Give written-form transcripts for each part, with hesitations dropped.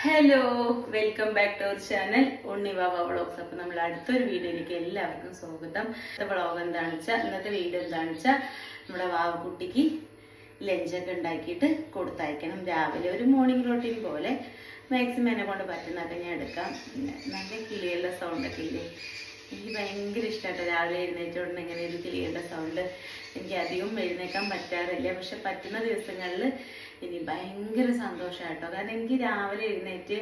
Hello, welcome back to our channel Unnivava vlogs. അപ്പോൾ നമ്മൾ അടുത്തൊരു വീഡിയോയിലേക്ക് എല്ലാവർക്കും സ്വാഗതം. ഇന്നത്തെ വ്ളോഗ് എന്താണെന്ന് വെച്ചാൽ നമ്മുടെ വാവക്കുട്ടിക്ക് ലഞ്ചൊക്കെ ഉണ്ടാക്കിയിട്ട് കൊടുത്തയക്കണം. രാവിലെ ഒരു മോർണിംഗ് റൊട്ടീൻ പോലെ മാക്സിമം എന്നെ കൊണ്ട് പറ്റുന്നതൊക്കെ ഞാൻ എടുക്കാം. നല്ല കിളികളുടെ സൗണ്ടൊക്കെ ഇല്ലേ, എനിക്ക് ഭയങ്കര ഇഷ്ടമായിട്ട് രാവിലെ എഴുന്നേറ്റ ഉടനെ ഇങ്ങനെ ഒരു കിളികളുടെ സൗണ്ട്. എനിക്ക് അധികം എഴുന്നേക്കാൻ പറ്റാറില്ല, പക്ഷെ പറ്റുന്ന ദിവസങ്ങളിൽ ഇനി ഭയങ്കര സന്തോഷമായിട്ടോ. കാരണം എനിക്ക് രാവിലെ എഴുന്നേറ്റ്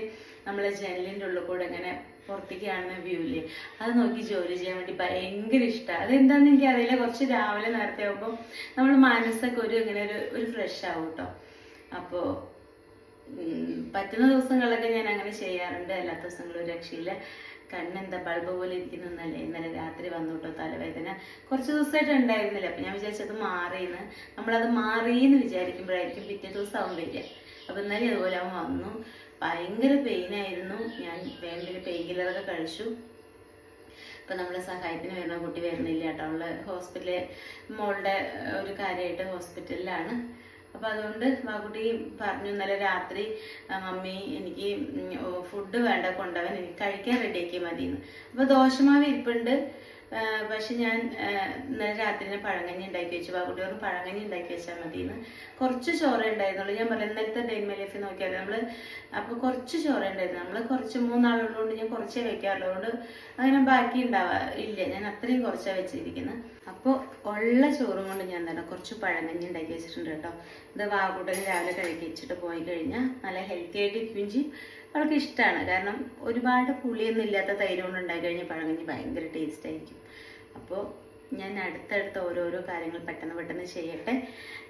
നമ്മളെ ജനലിൻ്റെ ഉള്ളിൽ കൂടെ ഇങ്ങനെ പുറത്തേക്ക് കാണുന്ന വ്യൂ ഇല്ലേ, അത് നോക്കി ജോലി ചെയ്യാൻ വേണ്ടി ഭയങ്കര ഇഷ്ടമാണ്. അതെന്താണെന്ന് എനിക്ക് അറിയില്ല, കുറച്ച് രാവിലെ നേരത്തെ ആകുമ്പോൾ നമ്മൾ മനസ്സൊക്കെ ഇങ്ങനെ ഒരു ഫ്രഷ് ആവും കേട്ടോ. അപ്പോൾ പറ്റുന്ന ദിവസങ്ങളിലൊക്കെ ഞാൻ അങ്ങനെ ചെയ്യാറുണ്ട്, അല്ലാത്ത ദിവസങ്ങളിൽ ഒരു രക്ഷയില്ല. കണ്ണെന്താ ബൾബ് പോലെ ഇരിക്കുന്നല്ലേ. ഇന്നലെ രാത്രി വന്നു കേട്ടോ തലവേദന, കുറച്ച് ദിവസമായിട്ട് ഉണ്ടായിരുന്നില്ല. അപ്പം ഞാൻ വിചാരിച്ചത് മാറിയെന്ന്. നമ്മളത് മാറിയെന്ന് വിചാരിക്കുമ്പോഴായിരിക്കും പിറ്റേ ദിവസം അവൻ വരിക. അപ്പം ഇന്നലെ അതുപോലെ അവൻ വന്നു, ഭയങ്കര പെയിനായിരുന്നു. ഞാൻ വേണ്ടൊരു പെയിൻ കില്ലറൊക്കെ കഴിച്ചു. ഇപ്പം നമ്മളെ സഹായത്തിന് വരുന്ന കുട്ടി വരുന്നില്ല കേട്ടോ. അവള് ഹോസ്പിറ്റലിൽ മോളുടെ ഒരു കാര്യമായിട്ട് ഹോസ്പിറ്റലിലാണ്. അപ്പം അതുകൊണ്ട് വാക്കുട്ടി പറഞ്ഞു ഇന്നലെ രാത്രി, മമ്മി എനിക്ക് ഫുഡ് വേണ്ട, കൊണ്ടുപോകാൻ എനിക്ക് കഴിക്കാൻ റെഡിയാക്കിയാൽ മതിയെന്ന്. അപ്പോൾ ദോശമാവ് ഇരിപ്പുണ്ട്, പക്ഷെ ഞാൻ ഇന്നലെ രാത്രി പഴങ്കഞ്ഞി ഉണ്ടാക്കി വെച്ചു. വാക്കുട്ടി പറഞ്ഞു പഴങ്കഞ്ഞി ഉണ്ടാക്കി വെച്ചാൽ മതിയെന്ന്. കുറച്ച് ചോറേ ഉണ്ടായിരുന്നുള്ളൂ. ഞാൻ പറഞ്ഞു ഇന്നലത്തെ ഡെയിൻമേ ലൈഫ് നോക്കിയാൽ അപ്പോൾ കുറച്ച് ചോറേ ഉണ്ടായിരുന്നു. നമ്മൾ കുറച്ച് 3 ആളുള്ളതുകൊണ്ട് ഞാൻ കുറച്ചേ വെക്കാറുള്ളതുകൊണ്ട് അങ്ങനെ ബാക്കി ഇല്ല. ഞാൻ അത്രയും കുറച്ചാണ് വെച്ചിരിക്കുന്നത്. അപ്പോൾ ഉള്ള ചോറും കൊണ്ട് ഞാൻ തന്നെ കുറച്ച് പഴങ്കഞ്ഞി ഉണ്ടാക്കി വെച്ചിട്ടുണ്ട് കേട്ടോ. ഇത് വാക്കുട്ടന് രാവിലെ കഴിച്ചിട്ട് പോയി കഴിഞ്ഞാൽ നല്ല ഹെൽത്തി ആയിട്ട് ഇരിക്കുകയും ചെയ്യും. അവൾക്ക് ഇഷ്ടമാണ്, കാരണം ഒരുപാട് പുളിയൊന്നും ഇല്ലാത്ത തൈര് കൊണ്ട് ഉണ്ടാക്കി കഴിഞ്ഞാൽ പഴങ്കഞ്ഞി ഭയങ്കര ടേസ്റ്റ് ആയിരിക്കും. അപ്പോൾ ഞാൻ അടുത്തടുത്ത ഓരോരോ കാര്യങ്ങൾ പെട്ടെന്ന് ചെയ്യട്ടെ.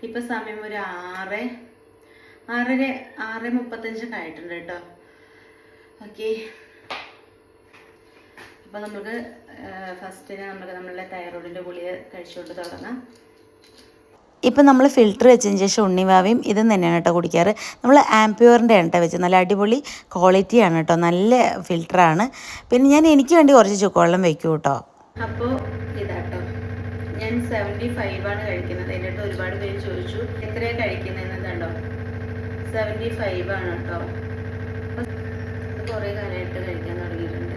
ഇപ്പം സമയം ഒരു 6:35 ആയിട്ടുണ്ട് കേട്ടോ. ഓക്കെ, അപ്പോൾ നമുക്ക് ഫസ്റ്റിന് നമ്മളുടെ തൈറോയിഡിൻ്റെ ഗുളിക കഴിച്ചുകൊണ്ട് തുടങ്ങാം. ഇപ്പം നമ്മൾ ഫിൽറ്റർ വെച്ചതിന് ശേഷം ഉണ്ണിവാവയും ഇതും തന്നെയാണ് കേട്ടോ കുടിക്കാറ്. നമ്മൾ ആംപ്യൂറിൻ്റെ ആണ് കേട്ടോ വെച്ചത്. നല്ല അടിപൊളി ക്വാളിറ്റിയാണ് കേട്ടോ, നല്ല ഫിൽറ്ററാണ്. പിന്നെ എനിക്ക് വേണ്ടി കുറച്ച് ചുക്കുവെള്ളം വെക്കും കേട്ടോ. അപ്പോൾ ഇതാട്ടോ, ഞാൻ 75 ആണ് കഴിക്കുന്നത്. എന്നിട്ട് ഒരുപാട് പേര് ചോദിച്ചു എത്രയാണ് കഴിക്കുന്നതെന്ന്. കണ്ടോ 75 ആണ് കേട്ടോ. കുറേ കാലമായിട്ട് കഴിക്കാൻ തുടങ്ങിയിട്ടുണ്ട്.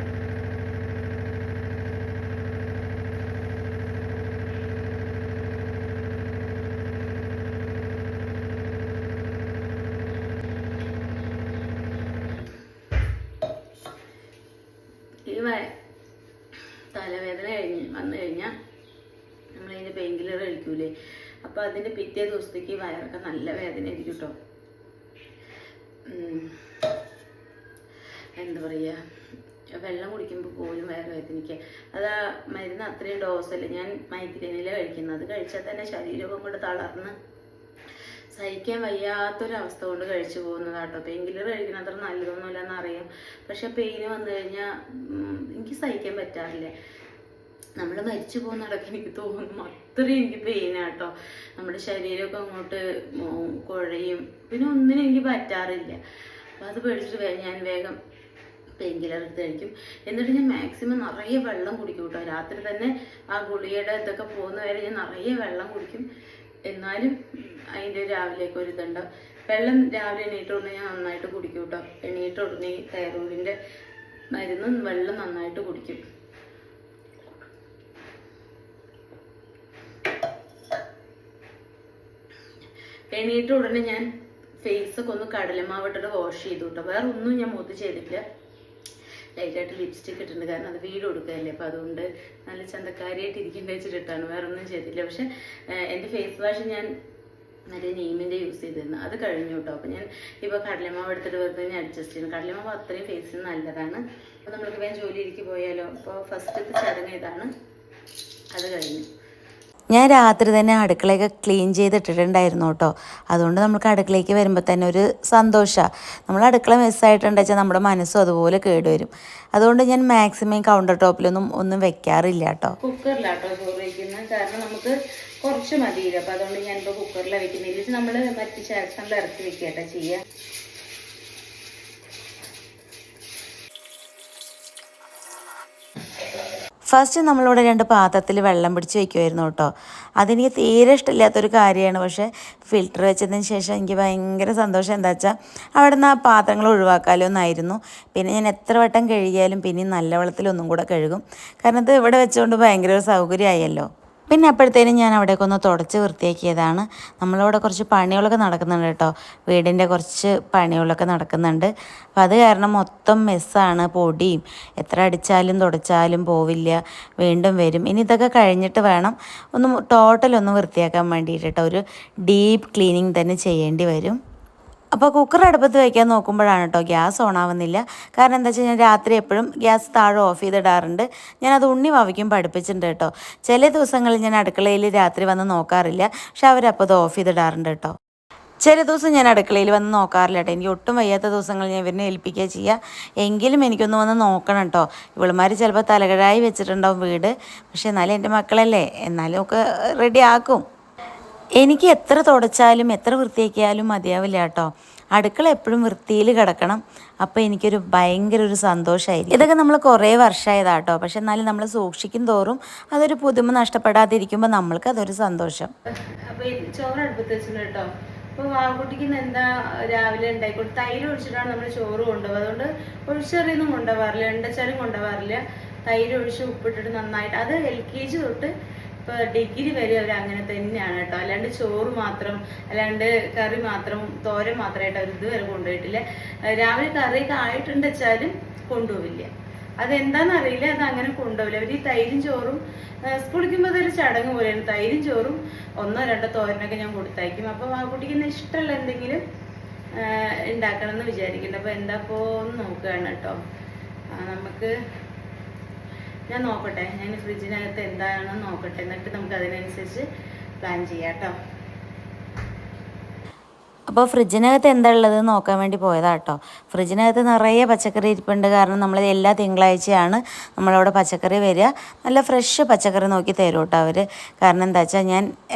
തലവേദന വന്നു കഴിഞ്ഞാൽ നമ്മളതിൻ്റെ പെയിൻ കില്ലർ കഴിക്കൂലേ, അപ്പോൾ അതിൻ്റെ പിറ്റേ ദിവസത്തേക്ക് വയറൊക്കെ നല്ല വേദന ആയിരിക്കും കേട്ടോ. എന്താ പറയുക, വെള്ളം കുടിക്കുമ്പോൾ പോലും വയറ് വേദനിക്കുക. അത് ആ മരുന്ന് അത്രയും ഡോസല്ല. ഞാൻ മൈഗ്രെയിനിലാണ് കഴിക്കുന്നത്. അത് കഴിച്ചാൽ തന്നെ ശരീരമൊക്കെ കൊണ്ട് തളർന്ന് സഹിക്കാൻ വയ്യാത്തൊരവസ്ഥ കൊണ്ട് കഴിച്ചു പോകുന്നതാട്ടോ. പെയിൻ കില്ലർ കഴിക്കുന്ന അത്ര നല്ലതൊന്നുമില്ല എന്നറിയാം, പക്ഷെ പെയിന് വന്നു കഴിഞ്ഞാൽ എനിക്ക് സഹിക്കാൻ പറ്റാറില്ല. നമ്മൾ മരിച്ചു പോകുന്നിടയ്ക്ക് എനിക്ക് തോന്നും, അത്രയും എനിക്ക് പെയിനാട്ടോ. നമ്മുടെ ശരീരമൊക്കെ അങ്ങോട്ട് കുഴയും, പിന്നെ ഒന്നിനും എനിക്ക് പറ്റാറില്ല. അപ്പോൾ അത് പേടിച്ചിട്ട് ഞാൻ വേഗം പെയിൻ കില്ലർ എടുത്ത് കഴിക്കും. എന്നിട്ട് ഞാൻ മാക്സിമം നിറയെ വെള്ളം കുടിക്കും കേട്ടോ. രാത്രി തന്നെ ആ ഗുളികയുടെ ഇതൊക്കെ പോകുന്ന വരെ ഞാൻ നിറയെ വെള്ളം കുടിക്കും. എന്നാലും അതിൻ്റെ രാവിലേക്ക് ഒരു ഇതുണ്ട്. വെള്ളം രാവിലെ എണീറ്റ് ഉടനെ ഞാൻ നന്നായിട്ട് കുടിക്കും കേട്ടോ. എണീറ്റ് ഉടനെ തൈറോയിഡിൻ്റെ മരുന്നും വെള്ളം നന്നായിട്ട് കുടിക്കും. എണീറ്റ് ഉടനെ ഞാൻ ഫേസൊക്കെ ഒന്ന് കടലമാവിട്ടിട്ട് വാഷ് ചെയ്തു കേട്ടോ. വേറെ ഒന്നും ഞാൻ മുഖത്ത് ചെയ്തിട്ടില്ല. ലൈറ്റായിട്ട് ലിപ്സ്റ്റിക് ഇട്ടിട്ടുണ്ട്, കാരണം അത് വീട് കൊടുക്കുകയല്ലേ. അപ്പോൾ അതുകൊണ്ട് നല്ല ചന്തക്കാരിയായിട്ട് ഇരിക്കേണ്ട വെച്ചിട്ടിട്ടാണ്, വേറെ ഒന്നും ചെയ്തില്ല. പക്ഷെ എൻ്റെ ഫേസ് വാഷ് ഞാൻ മറ്റേ നെയ്മിൻ്റെ യൂസ് ചെയ്തിരുന്നു, അത് കഴിഞ്ഞു കേട്ടോ. അപ്പോൾ ഞാൻ ഇപ്പോൾ കടലമാവ് എടുത്തിട്ട് വെറുതെ ഞാൻ അഡ്ജസ്റ്റ് ചെയ്യുന്നു. കടലമാവ് അത്രയും ഫേസിന് നല്ലതാണ്. അപ്പോൾ നമ്മൾക്ക് വേഗം ജോലിയിലേക്ക് പോയാലോ. അപ്പോൾ ഫസ്റ്റത്തെ ചടങ്ങ് ഇതാണ്, അത് കഴിഞ്ഞു. ഞാൻ രാത്രി തന്നെ അടുക്കളയൊക്കെ ക്ലീൻ ചെയ്തിട്ടിട്ടുണ്ടായിരുന്നു കേട്ടോ. അതുകൊണ്ട് നമുക്ക് അടുക്കളയ്ക്ക് വരുമ്പോൾ തന്നെ ഒരു സന്തോഷമാണ്. നമ്മൾ അടുക്കള മിസ്സായിട്ടുണ്ടെന്ന് വെച്ചാൽ നമ്മുടെ മനസ്സും അതുപോലെ കേടുവരും. അതുകൊണ്ട് ഞാൻ മാക്സിമം കൗണ്ടർ ടോപ്പിലൊന്നും വെക്കാറില്ല കേട്ടോ. കുക്കറിലാട്ടോ ചോറ് വയ്ക്കുന്നത്, കാരണം നമുക്ക് കുറച്ച് മതിയില്ല. അപ്പോൾ അതുകൊണ്ട് ഞാനിപ്പോൾ കുക്കറിലാണ് വെക്കുന്നില്ല. നമ്മൾ മറ്റ് ശേഷങ്ങളിൽ ഇറക്കി വെക്കട്ടോ ചെയ്യുക. ഫസ്റ്റ് നമ്മളിവിടെ 2 പാത്രത്തിൽ വെള്ളം പിടിച്ച് വയ്ക്കുമായിരുന്നു കേട്ടോ. അതെനിക്ക് തീരെ ഇഷ്ടമില്ലാത്തൊരു കാര്യമാണ്. പക്ഷേ ഫിൽറ്റർ വെച്ചതിന് ശേഷം എനിക്ക് ഭയങ്കര സന്തോഷം. എന്താ വെച്ചാൽ അവിടെ നിന്ന് ആ പാത്രങ്ങൾ ഒഴിവാക്കാമല്ലോ എന്നായിരുന്നു. പിന്നെ ഞാൻ എത്ര വട്ടം കഴുകിയാലും പിന്നെ നല്ല വെള്ളത്തിലൊന്നും കൂടെ കഴുകും. കാരണം ഇത് ഇവിടെ വെച്ചുകൊണ്ട് ഭയങ്കര ഒരു സൗകര്യമായല്ലോ. പിന്നെ അപ്പോഴത്തേനും ഞാൻ അവിടേക്ക് ഒന്ന് തുടച്ച് വൃത്തിയാക്കിയതാണ്. നമ്മളിവിടെ കുറച്ച് പണികളൊക്കെ നടക്കുന്നുണ്ട് കേട്ടോ. വീടിൻ്റെ കുറച്ച് പണികളൊക്കെ നടക്കുന്നുണ്ട്. അപ്പം അത് കാരണം മൊത്തം മെസ്സാണ്. പൊടിയും എത്ര അടിച്ചാലും തുടച്ചാലും പോവില്ല, വീണ്ടും വരും. ഇനി ഇതൊക്കെ കഴിഞ്ഞിട്ട് വേണം ടോട്ടലൊന്ന് വൃത്തിയാക്കാൻ വേണ്ടിയിട്ട് കേട്ടോ. ഒരു ഡീപ്പ് ക്ലീനിങ് തന്നെ ചെയ്യേണ്ടി വരും. അപ്പോൾ കുക്കർ അടുപ്പത്ത് വയ്ക്കാൻ നോക്കുമ്പോഴാണ് കേട്ടോ ഗ്യാസ് ഓണാവുന്നില്ല. കാരണം എന്താ വെച്ചാൽ ഞാൻ രാത്രി എപ്പോഴും ഗ്യാസ് താഴെ ഓഫ് ചെയ്തിടാറുണ്ട്. ഞാനത് ഉണ്ണി വാവിക്കും പഠിപ്പിച്ചിട്ടുണ്ട് കേട്ടോ. ചില ദിവസങ്ങളിൽ ഞാൻ അടുക്കളയിൽ രാത്രി വന്ന് നോക്കാറില്ല, പക്ഷെ അവരപ്പോൾ അത് ഓഫ് ചെയ്തിടാറുണ്ട് കേട്ടോ. ചില ദിവസം ഞാൻ അടുക്കളയിൽ വന്ന് നോക്കാറില്ല കേട്ടോ. എനിക്ക് ഒട്ടും വയ്യാത്ത ദിവസങ്ങൾ ഞാൻ ഇവരിനെ ഏൽപ്പിക്കുക ചെയ്യുക. എങ്കിലും എനിക്കൊന്ന് വന്ന് നോക്കണം കേട്ടോ. ഇവളുമാർ ചിലപ്പോൾ തലകഴായി വെച്ചിട്ടുണ്ടാവും വീട്. പക്ഷേ എന്നാലും എൻ്റെ മക്കളല്ലേ, എന്നാലും ഒക്കെ റെഡി ആക്കും. എനിക്ക് എത്ര തുടച്ചാലും എത്ര വൃത്തിയാക്കിയാലും മതിയാവില്ല കേട്ടോ. അടുക്കള എപ്പോഴും വൃത്തിയിൽ കിടക്കണം. അപ്പോൾ എനിക്കൊരു ഭയങ്കര ഒരു സന്തോഷമായിരിക്കും. ഇതൊക്കെ നമ്മൾ കുറേ വർഷമായതാണ് കേട്ടോ. പക്ഷെ എന്നാലും നമ്മൾ സൂക്ഷിക്കും തോറും അതൊരു പുതുമ നഷ്ടപ്പെടാതിരിക്കുമ്പോൾ നമ്മൾക്ക് അതൊരു സന്തോഷം. അപ്പോൾ ചോറ് അടുപ്പത്ത് വെച്ചിട്ടുണ്ട് കേട്ടോ. അപ്പോൾ വാവുകുട്ടിക്ക് എന്താ രാവിലെ ഉണ്ടായിക്കോട്ടെ, തൈര് ഒഴിച്ചിട്ടാണ് നമ്മൾ ചോറ് കൊണ്ടുപോകുക. അതുകൊണ്ട് ഒഴിച്ചെറിയൊന്നും കൊണ്ടുപോകാറില്ല, എണ്ണച്ചാലും കൊണ്ടുപോകാറില്ല. തൈര് ഒഴിച്ച് ഉപ്പിട്ടിട്ട് നന്നായിട്ട്, അത് LKG തൊട്ട് ഇപ്പോൾ ഡിഗ്രി വരെ അവർ അങ്ങനെ തന്നെയാണ് കേട്ടോ. അല്ലാണ്ട് ചോറ് മാത്രം, അല്ലാണ്ട് കറി മാത്രം, തോരൻ മാത്രമായിട്ട് അവർ ഇതുവരെ കൊണ്ടുപോയിട്ടില്ല. രാവിലെ കറിയൊക്കെ ആയിട്ടുണ്ട് വെച്ചാലും കൊണ്ടുപോവില്ല. അതെന്താണെന്നറിയില്ല, അത് അങ്ങനെ കൊണ്ടുപോവില്ല. അവർ ഈ തൈരും ചോറും സ്കൂളിക്കുമ്പോൾ അതൊരു ചടങ്ങ് പോലെയാണ്. തൈരും ചോറും 1-2 തോരനൊക്കെ ഞാൻ കൊടുത്തയക്കും. അപ്പോൾ ആ കുട്ടിക്ക് ഇഷ്ടമുള്ള എന്തെങ്കിലും ഉണ്ടാക്കണം എന്ന് വിചാരിക്കുന്നുണ്ട്. അപ്പോൾ എന്താപ്പോ ഒന്ന് നോക്കുകയാണ് കേട്ടോ. നമുക്ക് ഞാൻ നോക്കട്ടെ, ഞാൻ ഫ്രിഡ്ജിനകത്ത് എന്താണെന്ന് നോക്കട്ടെ, എന്നിട്ട് നമുക്ക് അതിനനുസരിച്ച് പ്ലാൻ ചെയ്യാം കേട്ടോ. അപ്പോൾ ഫ്രിഡ്ജിനകത്ത് എന്താ ഉള്ളത് നോക്കാൻ വേണ്ടി പോയതാണ് കേട്ടോ. ഫ്രിഡ്ജിനകത്ത് നിറയെ പച്ചക്കറി ഇരിപ്പുണ്ട്. കാരണം നമ്മൾ എല്ലാ തിങ്കളാഴ്ചയാണ് നമ്മളവിടെ പച്ചക്കറി വരിക. നല്ല ഫ്രഷ് പച്ചക്കറി നോക്കി തരും കേട്ടോ അവർ. കാരണം എന്താ വെച്ചാൽ ഞാൻ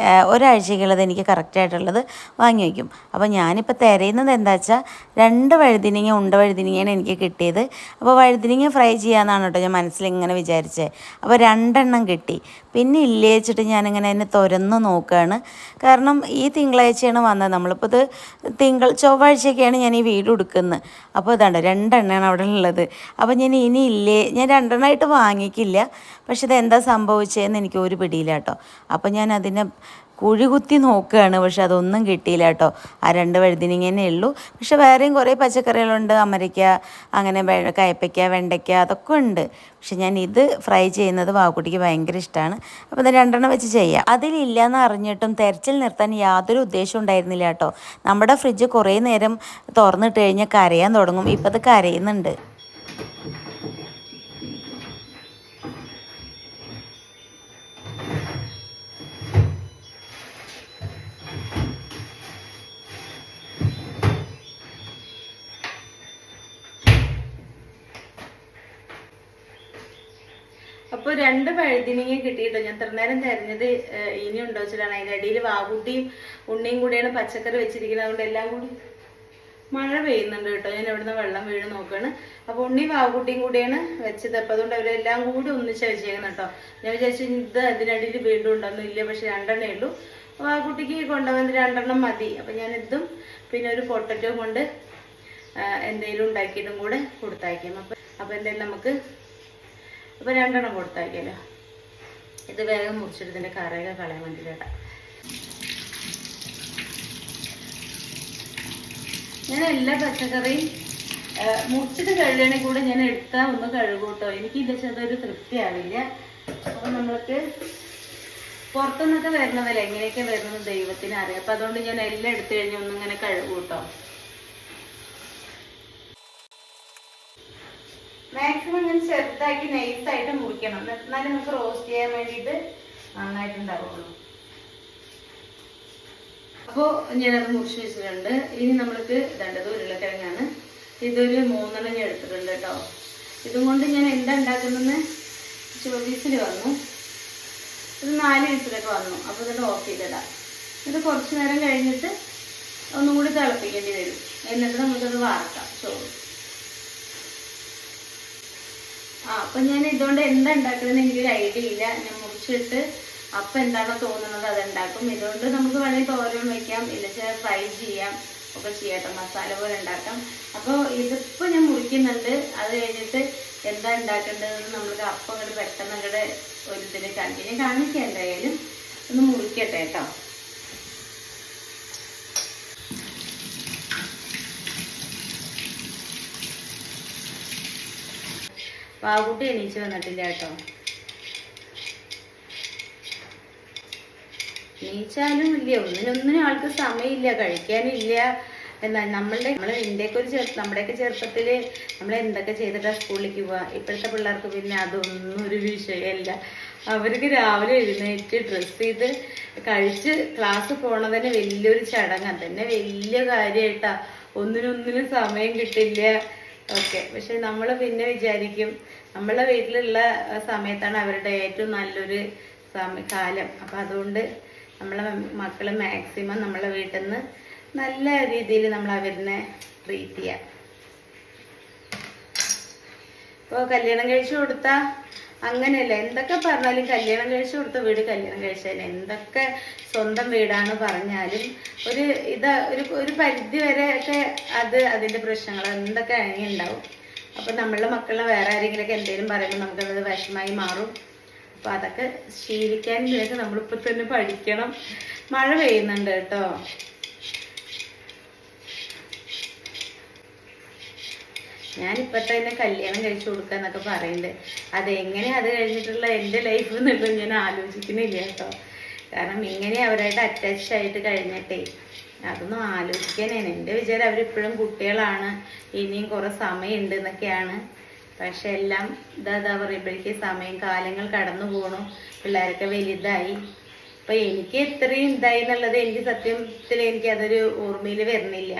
ഒരാഴ്ചക്കുള്ളത് എനിക്ക് കറക്റ്റായിട്ടുള്ളത് വാങ്ങി വയ്ക്കും. അപ്പോൾ ഞാനിപ്പോൾ തിരയുന്നത് എന്താ വെച്ചാൽ 2 വഴുതിനിങ്ങ, ഉണ്ട വഴുതിനിങ്ങയാണ് എനിക്ക് കിട്ടിയത്. അപ്പോൾ വഴുതിനിങ്ങ ഫ്രൈ ചെയ്യാമെന്നാണ് കേട്ടോ ഞാൻ മനസ്സിലിങ്ങനെ വിചാരിച്ചത്. അപ്പോൾ 2 എണ്ണം കിട്ടി. പിന്നെ ഇല്ലേ വെച്ചിട്ട് ഞാനിങ്ങനെ അതിനെ തുറന്ന് നോക്കുകയാണ്. കാരണം ഈ തിങ്കളാഴ്ചയാണ് വന്നത്. നമ്മളിപ്പോൾ ഇത് ചൊവ്വാഴ്ചയൊക്കെയാണ് ഞാൻ ഈ വീഡിയോ എടുക്കുന്നത്. അപ്പോൾ ഇതാണ്ട് 2 എണ്ണമാണ് അവിടെ ഉള്ളത്. അപ്പോൾ ഞാൻ ഇനി ഇല്ലേ, ഞാൻ 2 എണ്ണമായിട്ട് വാങ്ങിക്കില്ല. പക്ഷെ ഇതെന്താ സംഭവിച്ചതെന്ന് എനിക്ക് ഒരു പിടിയില്ല കേട്ടോ. അപ്പോൾ ഞാൻ അതിനെ കുഴി കുത്തി നോക്കുകയാണ്. പക്ഷെ അതൊന്നും കിട്ടിയില്ല കേട്ടോ. ആ 2 വഴുതിനിങ്ങനെ ഉള്ളൂ. പക്ഷെ വേറെയും കുറേ പച്ചക്കറികളുണ്ട്. അമരയ്ക്ക, അങ്ങനെ കയ്പ്പയ്ക്ക, വെണ്ടയ്ക്ക, അതൊക്കെ ഉണ്ട്. പക്ഷെ ഞാൻ ഇത് ഫ്രൈ ചെയ്യുന്നത് വാവുകുട്ടിക്ക് ഭയങ്കര ഇഷ്ടമാണ്. അപ്പോൾ ഇത് 2 എണ്ണം വെച്ച് ചെയ്യാം. അതിലില്ലയെന്ന് അറിഞ്ഞിട്ടും തെരച്ചിൽ നിർത്താൻ യാതൊരു ഉദ്ദേശവും ഉണ്ടായിരുന്നില്ല കേട്ടോ. നമ്മുടെ ഫ്രിഡ്ജ് കുറേ നേരം തുറന്നിട്ട് കഴിഞ്ഞാൽ കരയാൻ തുടങ്ങും. ഇപ്പം അത് കരയുന്നുണ്ട്. അപ്പോൾ 2 വഴുതിനിങ്ങ കിട്ടിയിട്ടോ. ഞാൻ ഇത്ര നേരം തിരഞ്ഞത് ഇനി ഉണ്ടോ വെച്ചിട്ടാണ്. അതിൻ്റെ ഇടയിൽ വാവുകുട്ടിയും ഉണ്ണിയും കൂടിയാണ് പച്ചക്കറി വെച്ചിരിക്കുന്നത്. അതുകൊണ്ട് എല്ലാം കൂടി മഴ പെയ്യുന്നുണ്ട് കേട്ടോ. ഞാൻ എവിടുന്ന് വെള്ളം വീണ് നോക്കുകയാണ്. അപ്പോൾ ഉണ്ണി വാവുകുട്ടിയും കൂടിയാണ് വെച്ചത്. അപ്പോൾ അതുകൊണ്ട് അവരെല്ലാം കൂടി ഒന്നിച്ച് വെച്ചേക്കണം കേട്ടോ. ഞാൻ വിചാരിച്ചു ഇത് അതിനിടയിൽ വീണ്ടും ഉണ്ടോന്നും ഇല്ല. പക്ഷെ 2 എണ്ണേ ഉള്ളൂ. വാവുകുട്ടിക്ക് കൊണ്ടുവന്ന് 2 എണ്ണം മതി. അപ്പം ഞാൻ ഇതും പിന്നെ ഒരു പൊട്ടറ്റോ കൊണ്ട് എന്തെങ്കിലും ഉണ്ടാക്കിയിട്ടും കൂടെ കൊടുത്തയക്കാം. അപ്പോൾ എന്തായാലും നമുക്ക് അപ്പോൾ 2 എണ്ണം കൊടുത്തയക്കാമല്ലോ. ഇത് വേഗം മുറിച്ചിട്ട് ഇതിൻ്റെ കറയൊക്കെ കളയാൻ വേണ്ടിയിട്ടാ. ഞാൻ എല്ലാ പച്ചക്കറിയും മുറിച്ചിട്ട് കഴുകണമെങ്കിൽ കൂടെ ഞാൻ എടുത്താൽ ഒന്ന് കഴുകും കേട്ടോ. എനിക്ക് ഇത് അതൊരു തൃപ്തിയാവില്ല. അപ്പോൾ നമ്മൾക്ക് പുറത്തുനിന്നൊക്കെ വരുന്നതല്ല, എങ്ങനെയൊക്കെ വരുന്നത് ദൈവത്തിന് അറിയാം. അപ്പോൾ അതുകൊണ്ട് ഞാൻ എല്ലാം എടുത്തു കഴിഞ്ഞ് ഒന്നിങ്ങനെ കഴുകും കേട്ടോ. മാക്സിമം ഞാൻ ചെറുതാക്കി നൈസായിട്ട് മുറിക്കണം. എന്നാലും നമുക്ക് റോസ്റ്റ് ചെയ്യാൻ വേണ്ടിയിട്ട് നന്നായിട്ടുണ്ടാവുള്ളൂ. അപ്പോൾ ഞാനത് മുറിച്ച് വെച്ചിട്ടുണ്ട്. ഇനി നമ്മൾക്ക് ഇതേണ്ടത് ഉരുളക്കിഴങ്ങാണ്. ഇതൊരു 3 എണ്ണം ഞാൻ എടുത്തിട്ടുണ്ട് കേട്ടോ. ഇതും കൊണ്ട് ഞാൻ എന്താ ഉണ്ടാക്കുന്നതെന്ന് വിസിൽ വന്നു. ഇത് 4 വിസിലൊക്കെ വന്നു. അപ്പോൾ ഇതൊക്കെ ഓഫ് ചെയ്തിടാം. ഇത് കുറച്ച് നേരം കഴിഞ്ഞിട്ട് ഒന്നും കൂടി തിളപ്പിക്കേണ്ടി വരും. എന്നിട്ട് നമുക്കത് വാർക്കാം ചോറ്. അപ്പം ഞാൻ ഇതുകൊണ്ട് എന്താ ഉണ്ടാക്കുന്നതെന്ന് എനിക്കൊരു ഐഡിയ ഇല്ല. ഞാൻ മുറിച്ചിട്ട് അപ്പം എന്താണോ തോന്നുന്നത് അതുണ്ടാക്കും. ഇതുകൊണ്ട് നമുക്ക് വേണമെങ്കിൽ തോരൻ വയ്ക്കാം, ഇല്ലെങ്കിൽ ഫ്രൈ ചെയ്യാം, ഒക്കെ ചെയ്യാട്ടോ, മസാല പോലെ ഉണ്ടാക്കാം. അപ്പോൾ ഇതിപ്പോൾ ഞാൻ മുറിക്കുന്നുണ്ട്. അത് കഴിഞ്ഞിട്ട് എന്താ ഉണ്ടാക്കേണ്ടതെന്ന് നമ്മൾക്ക് അപ്പം അങ്ങോട്ട് പെട്ടെന്ന് അങ്ങോട്ട് ഒരു ഇതിൽ കാണിക്കാം. കാണിക്കാം, എന്തായാലും ഒന്ന് മുറിക്കട്ടെ കേട്ടോ. പാവുകുട്ടി എണീച്ച് വന്നിട്ടില്ല കേട്ടോ. എണീച്ചാലും ഇല്ല, ഒന്നിനൊന്നിനും ആൾക്ക് സമയമില്ല, കഴിക്കാനില്ല. എന്നാൽ നമ്മുടെയൊക്കെ ചെറുപ്പത്തിൽ നമ്മൾ എന്തൊക്കെ ചെയ്തിട്ടാണ് സ്കൂളിലേക്ക് പോവുക. ഇപ്പോഴത്തെ പിള്ളേർക്ക് പിന്നെ അതൊന്നും ഒരു വിഷയമല്ല. അവർക്ക് രാവിലെ എഴുന്നേറ്റ് ഡ്രസ്സ് ചെയ്ത് കഴിച്ച് ക്ലാസ് പോണത് തന്നെ വലിയൊരു ചടങ്ങ്, തന്നെ വലിയ കാര്യമായിട്ടാ. ഒന്നിനൊന്നിനും സമയം കിട്ടില്ല. ഓക്കെ, പക്ഷെ നമ്മൾ പിന്നെ വിചാരിക്കും നമ്മളെ വീട്ടിലുള്ള സമയത്താണ് അവരുടെ ഏറ്റവും നല്ലൊരു കാലം. അപ്പം അതുകൊണ്ട് നമ്മളെ മക്കൾ മാക്സിമം നമ്മളെ വീട്ടിൽ നിന്ന് നല്ല രീതിയിൽ നമ്മൾ അവരിനെ ട്രീറ്റ് ചെയ്യാം. ഇപ്പോൾ കല്യാണം കഴിച്ചു കൊടുത്താൽ അങ്ങനെയല്ല, എന്തൊക്കെ പറഞ്ഞാലും കല്യാണം കഴിച്ചു കൊടുത്ത വീട് കല്യാണം കഴിച്ചാലും എന്തൊക്കെ സ്വന്തം വീടാണ് പറഞ്ഞാലും ഒരു പരിധി വരെ ഒക്കെ അതിൻ്റെ പ്രശ്നങ്ങൾ എന്തൊക്കെ ഉണ്ടാവും. അപ്പം നമ്മളുടെ മക്കളെ വേറെ ആരെങ്കിലുമൊക്കെ എന്തെങ്കിലും പറയുമ്പോൾ നമുക്കത് വിഷമായി മാറും. അപ്പം അതൊക്കെ ശീലിക്കാൻ ഇതിനൊക്കെ നമ്മളിപ്പോൾ തന്നെ പഠിക്കണം. മഴ പെയ്യുന്നുണ്ട് കേട്ടോ. ഞാനിപ്പോൾ തന്നെ കല്യാണം കഴിച്ചു കൊടുക്കുക എന്നൊക്കെ പറയുന്നുണ്ട്. അതെങ്ങനെ അത് കഴിഞ്ഞിട്ടുള്ള എൻ്റെ ലൈഫ് എന്നുള്ളത് ഞാൻ ആലോചിക്കുന്നില്ല കേട്ടോ. കാരണം ഇങ്ങനെ അവരായിട്ട് അറ്റാച്ച് ആയിട്ട് കഴിഞ്ഞിട്ടേ അതൊന്നും ആലോചിക്കാനാണ് എൻ്റെ വിചാരം. അവരിപ്പോഴും കുട്ടികളാണ്, ഇനിയും കുറേ സമയമുണ്ട് എന്നൊക്കെയാണ്. പക്ഷെ എല്ലാം ഇതാ പറയുമ്പോഴേക്ക് കാലങ്ങൾ കടന്നു പോകണു, പിള്ളേരൊക്കെ വലുതായി. അപ്പം എനിക്ക് എത്രയും ഇതായി എന്നുള്ളത് എനിക്ക് സത്യത്തിൽ എനിക്കതൊരു ഓർമ്മയിൽ വരുന്നില്ല.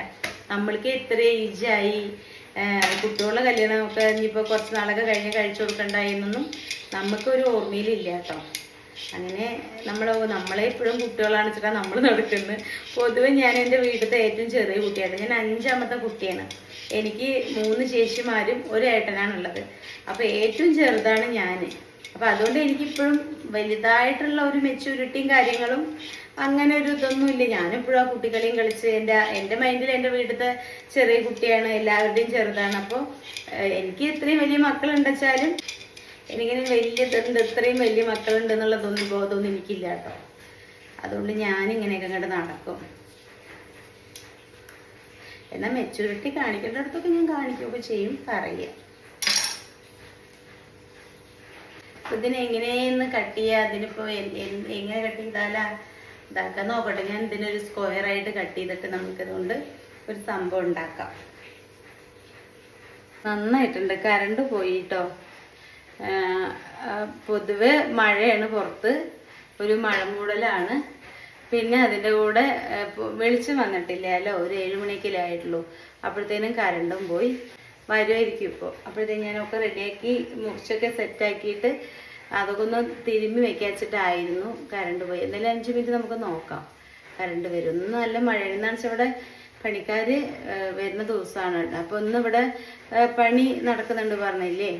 നമ്മൾക്ക് എത്ര ഏജായി, കുട്ടികളുടെ കല്യാണമൊക്കെ ഇനിയിപ്പോൾ കുറച്ച് നാളൊക്കെ കഴിച്ചു കൊടുക്കണ്ടായി എന്നൊന്നും നമുക്കൊരു ഓർമ്മയിലില്ല കേട്ടോ. അങ്ങനെ നമ്മളെ ഇപ്പോഴും കുട്ടികളാണ് വെച്ചിട്ടാണ് നമ്മൾ നടക്കുന്നത്. പൊതുവെ ഞാൻ എൻ്റെ വീട്ടിലത്തെ ഏറ്റവും ചെറിയ കുട്ടിയാണ്. ഞാൻ 5ാമത്തെ കുട്ടിയാണ്. എനിക്ക് 3 ചേച്ചിമാരും ഒരു ഏട്ടനാണുള്ളത്. അപ്പോൾ ഏറ്റവും ചെറുതാണ് ഞാൻ. അപ്പം അതുകൊണ്ട് എനിക്കിപ്പോഴും വലുതായിട്ടുള്ള ഒരു മെച്യൂരിറ്റിയും കാര്യങ്ങളും അങ്ങനെ ഒരു ഇതൊന്നുമില്ല. ഞാനിപ്പോഴും ആ കുട്ടികളെയും കളിച്ച് എൻ്റെ മൈൻഡിൽ എൻ്റെ വീട്ടിലത്തെ ചെറിയ കുട്ടിയാണ്, എല്ലാവരുടെയും ചെറുതാണ്. അപ്പോൾ എനിക്ക് ഇത്രയും വലിയ മക്കളുണ്ടെച്ചാലും എനിക്കിങ്ങനെ ഇത്രയും വലിയ മക്കളുണ്ടെന്നുള്ളതൊന്നും ബോധമൊന്നും എനിക്കില്ല കേട്ടോ. അതുകൊണ്ട് ഞാനിങ്ങനെയൊക്കെ അങ്ങോട്ട് നടക്കും. എന്നാൽ മെച്യൂരിറ്റി കാണിക്കേണ്ടടത്തൊക്കെ ഞാൻ കാണിക്കുകയൊക്കെ ചെയ്യും, പറയുക. ഇതിനെങ്ങനെയെന്ന് കട്ട് ചെയ്യുക, അതിനിപ്പോൾ എങ്ങനെ കട്ട് ചെയ്താലാ ഇതാക്കാൻ നോക്കട്ടെ. ഞാൻ ഇതിനൊരു സ്ക്വയറായിട്ട് കട്ട് ചെയ്തിട്ട് നമുക്കിതുകൊണ്ട് ഒരു സംഭവം ഉണ്ടാക്കാം. നന്നായിട്ടുണ്ട്. കറണ്ട് പോയി കേട്ടോ. പൊതുവെ മഴയാണ്, പുറത്ത് ഒരു മഴമൂടലാണ്. പിന്നെ അതിൻ്റെ കൂടെ വെളിച്ചം വന്നിട്ടില്ലല്ലോ, ഒരു 7 മണിക്കലായിട്ടുള്ളൂ. അപ്പോഴത്തേനും കറണ്ടും പോയി. വരുമായിരിക്കും ഇപ്പോൾ. അപ്പോഴത്തേക്കും ഞാനൊക്കെ റെഡിയാക്കി മുറിച്ചൊക്കെ സെറ്റാക്കിയിട്ട് അതൊക്കെ ഒന്ന് തിരുമ്മി വെക്കാച്ചിട്ടായിരുന്നു കറണ്ട് പോയി. എന്തായാലും 5 മിനിറ്റ് നമുക്ക് നോക്കാം കറണ്ട് വരും. ഒന്ന് നല്ല മഴയാണ്. എന്താണെന്ന് വെച്ചാൽ ഇവിടെ പണിക്കാർ വരുന്ന ദിവസമാണ്. അപ്പോൾ ഇന്നിവിടെ പണി നടക്കുന്നുണ്ട് പറഞ്ഞില്ലേ.